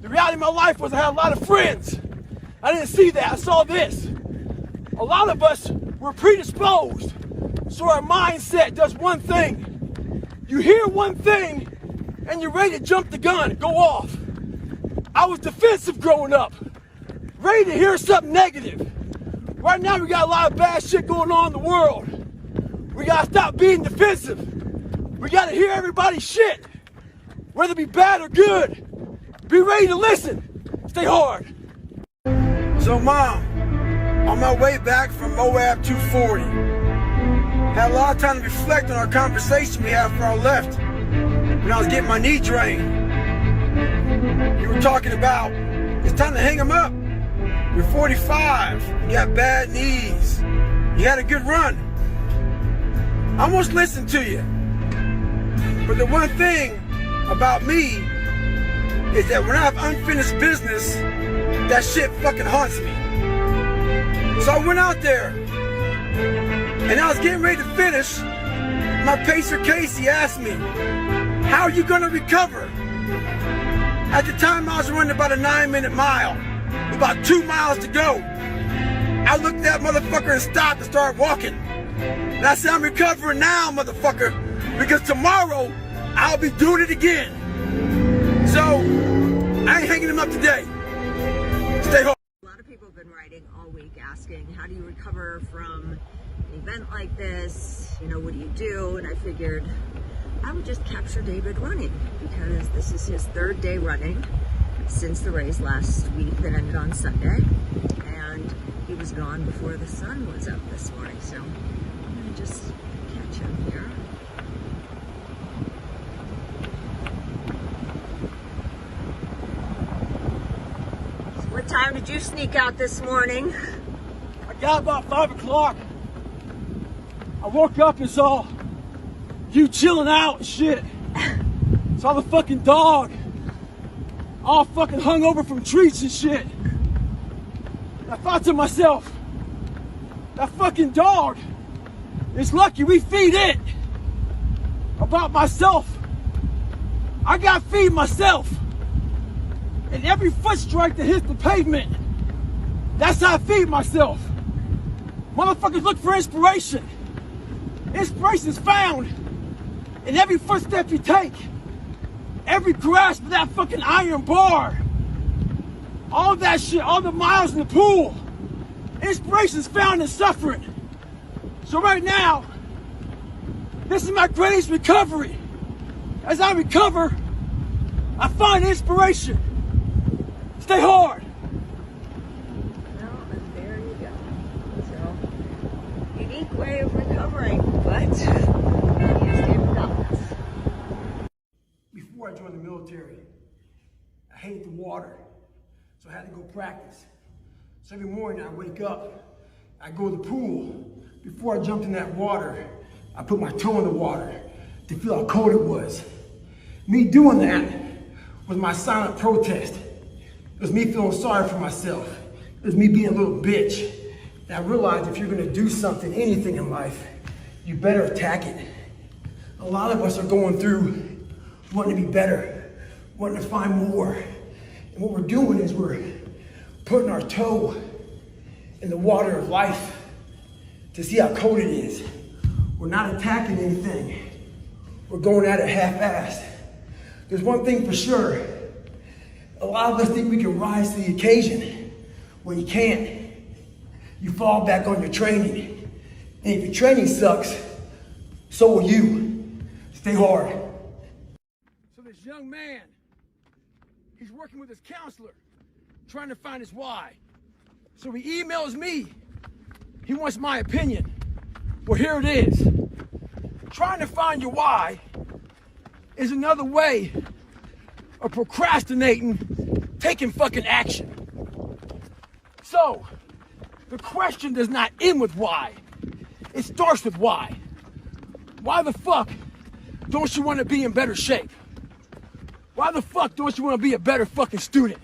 The reality of my life was I had a lot of friends. I didn't see that. I saw this. A lot of us were predisposed. So our mindset does one thing. You hear one thing and you're ready to jump the gun, go off. I was defensive growing up. Ready to hear something negative. Right now we got a lot of bad shit going on in the world. We gotta stop being defensive. We gotta hear everybody's shit, whether it be bad or good. Be ready to listen. Stay hard. So, Mom, on my way back from Moab 240, had a lot of time to reflect on our conversation we had before I left when I was getting my knee drained. You were talking about it's time to hang them up. You're 45, you got bad knees, you had a good run. I almost listened to you. But the one thing about me is that when I have unfinished business, that shit fucking haunts me. So I went out there and I was getting ready to finish. My pacer Casey asked me, how are you gonna recover? At the time I was running about a 9-minute mile, with about 2 miles to go. I looked at that motherfucker and stopped and started walking. And I said, I'm recovering now, motherfucker, because tomorrow I'll be doing it again. So, I ain't hanging him up today. Stay home. A lot of people have been writing all week asking, how do you recover from an event like this? You know, what do you do? And I figured I would just capture David running, because this is his 3rd day running since the race last week that ended on Sunday. And he was gone before the sun was up this morning. So I'm going to just catch him here. What time did you sneak out this morning? I got about 5 o'clock. I woke up and saw you chilling out and shit. Saw the fucking dog all fucking hung over from treats and shit. And I thought to myself, that fucking dog is lucky we feed it. About myself, I got feed myself. And every foot strike that hits the pavement, that's how I feed myself. Motherfuckers look for inspiration. Inspiration is found in every footstep you take, every grasp of that fucking iron bar, all that shit, all the miles in the pool. Inspiration is found in suffering. So right now, this is my greatest recovery. As I recover, I find inspiration. Stay hard. Well, and there you go. So, unique way of recovering, but he is David Goggins. Before I joined the military, I hated the water, so I had to go practice. So every morning I wake up, I go to the pool. Before I jumped in that water, I put my toe in the water to feel how cold it was. Me doing that was my silent protest. It was me feeling sorry for myself. It was me being a little bitch. And I realized if you're gonna do something, anything in life, you better attack it. A lot of us are going through wanting to be better, wanting to find more. And what we're doing is we're putting our toe in the water of life to see how cold it is. We're not attacking anything. We're going at it half-assed. There's one thing for sure. A lot of us think we can rise to the occasion. Well, you can't. You fall back on your training. And if your training sucks, so will you. Stay hard. So this young man, he's working with his counselor, trying to find his why. So he emails me. He wants my opinion. Well, here it is. Trying to find your why is another way of procrastinating, taking fucking action. So, the question does not end with why. It starts with why. Why the fuck don't you want to be in better shape? Why the fuck don't you want to be a better fucking student?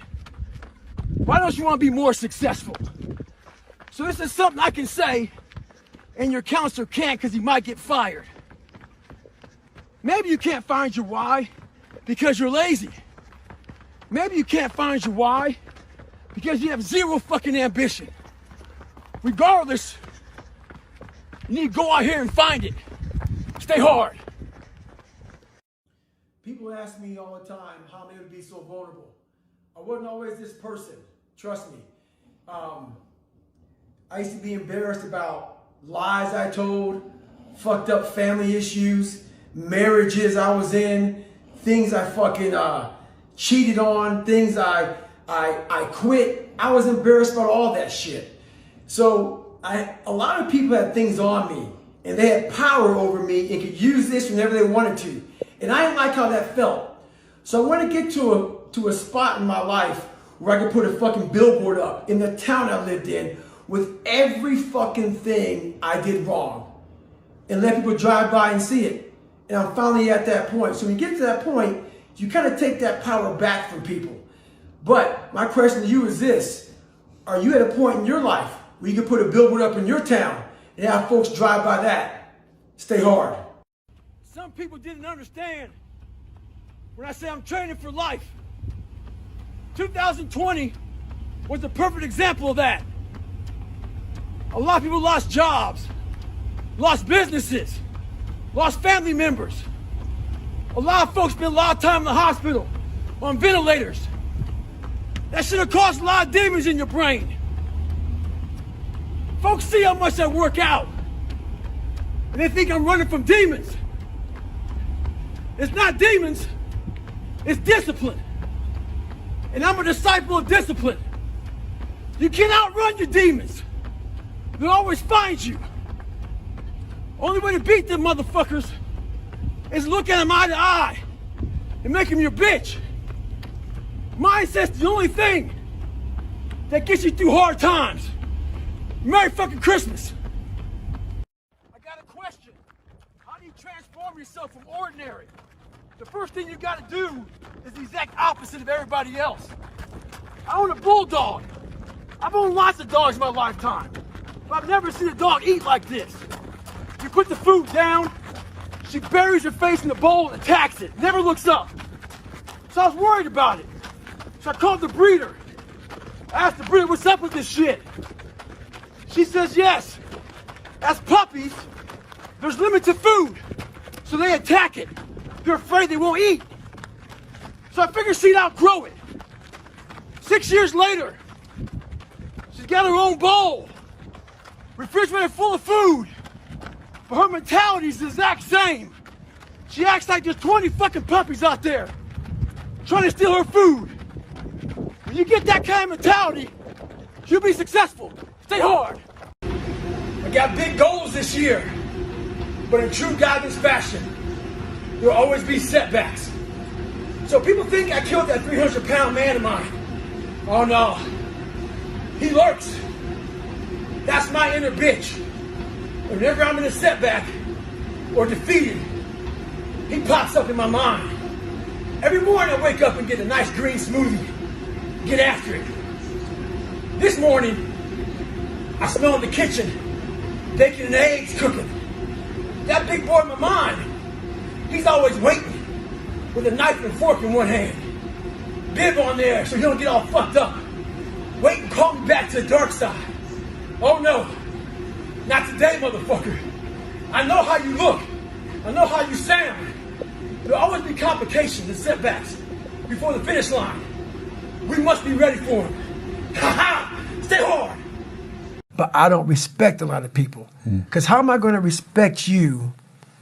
Why don't you want to be more successful? So this is something I can say, and your counselor can't because he might get fired. Maybe you can't find your why because you're lazy. Maybe you can't find your why because you have zero fucking ambition. Regardless, you need to go out here and find it. Stay hard. People ask me all the time how I'm able to be so vulnerable. I wasn't always this person, trust me. I used to be embarrassed about lies I told, fucked up family issues, marriages I was in, things I fucking cheated on, things I I quit. I was embarrassed about all that shit. So a lot of people had things on me, and they had power over me and could use this whenever they wanted to. And I didn't like how that felt. So I want to get to a spot in my life where I could put a fucking billboard up in the town I lived in with every fucking thing I did wrong, and let people drive by and see it. And I'm finally at that point. So when you get to that point, you kind of take that power back from people. But my question to you is this: are you at a point in your life where you can put a billboard up in your town and have folks drive by that? Stay hard. Some people didn't understand when I say I'm training for life. 2020 was the perfect example of that. A lot of people lost jobs, lost businesses, lost family members. A lot of folks spent a lot of time in the hospital on ventilators. That should have caused a lot of demons in your brain. Folks see how much I work out, and they think I'm running from demons. It's not demons, it's discipline. And I'm a disciple of discipline. You can't outrun your demons. They'll always find you. Only way to beat them motherfuckers is look at them eye to eye and make them your bitch. Mindset's the only thing that gets you through hard times. Merry fucking Christmas. I got a question. How do you transform yourself from ordinary? The first thing you gotta do is the exact opposite of everybody else. I own a bulldog. I've owned lots of dogs in my lifetime, but I've never seen a dog eat like this. You put the food down, she buries her face in the bowl and attacks it, never looks up. So I was worried about it. So I called the breeder. I asked the breeder, what's up with this shit? She says, yes, as puppies, there's limited food, so they attack it. They're afraid they won't eat. So I figured she'd outgrow it. 6 years later, she's got her own bowl, refrigerator full of food, but her mentality's the exact same. She acts like there's 20 fucking puppies out there trying to steal her food. When you get that kind of mentality, you'll be successful. Stay hard. I got big goals this year, but in true Goggins fashion, there will always be setbacks. So people think I killed that 300-pound man of mine. Oh no, he lurks. That's my inner bitch. Whenever I'm in a setback or defeated, he pops up in my mind. Every morning I wake up and get a nice green smoothie. Get after it. This morning, I smell in the kitchen, bacon and eggs cooking. That big boy in my mind, he's always waiting with a knife and fork in one hand. Bib on there so he don't get all fucked up. Wait and call me back to the dark side. Oh no, not today, motherfucker. I know how you look. I know how you sound. There'll always be complications and setbacks before the finish line. We must be ready for them. Ha ha! Stay hard! But I don't respect a lot of people. Because how am I going to respect you,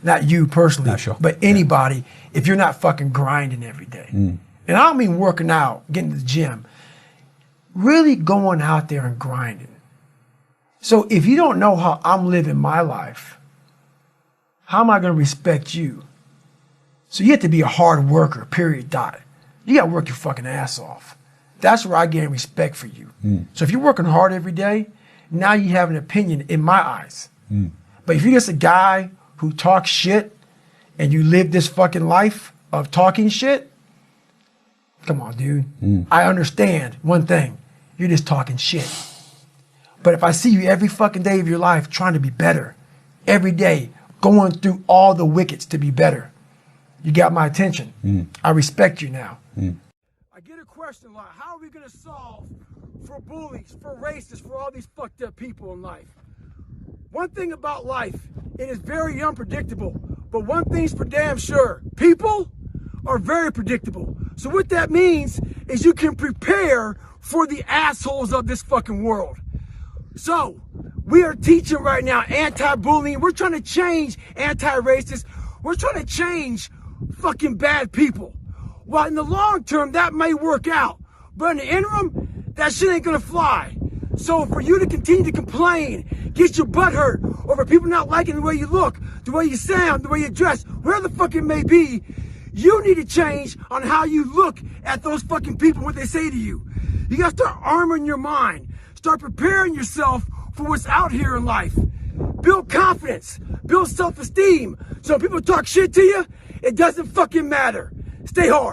not you personally, Not sure. but anybody, if you're not fucking grinding every day? And I don't mean working out, getting to the gym. Really going out there and grinding. So if you don't know how I'm living my life, how am I going to respect you? So you have to be a hard worker, period, dot. You got to work your fucking ass off. That's where I gain respect for you. So if you're working hard every day, now you have an opinion in my eyes. But if you're just a guy who talks shit and you live this fucking life of talking shit, come on, dude. I understand one thing. You're just talking shit. But if I see you every fucking day of your life trying to be better, every day, going through all the wickets to be better, you got my attention. I respect you now. I get a question a lot. How are we going to solve for bullies, for racists, for all these fucked up people in life? One thing about life, it is very unpredictable. But one thing's for damn sure. People are very predictable. So what that means is you can prepare for the assholes of this fucking world. So we are teaching right now anti-bullying. We're trying to change anti-racist. We're trying to change fucking bad people. Well, in the long term, that may work out. But in the interim, that shit ain't gonna fly. So for you to continue to complain, get your butt hurt over people not liking the way you look, the way you sound, the way you dress, whatever the fuck it may be, you need to change on how you look at those fucking people, what they say to you. You gotta start armoring your mind. Start preparing yourself for what's out here in life. Build confidence. Build self-esteem. So when people talk shit to you, it doesn't fucking matter. Stay hard.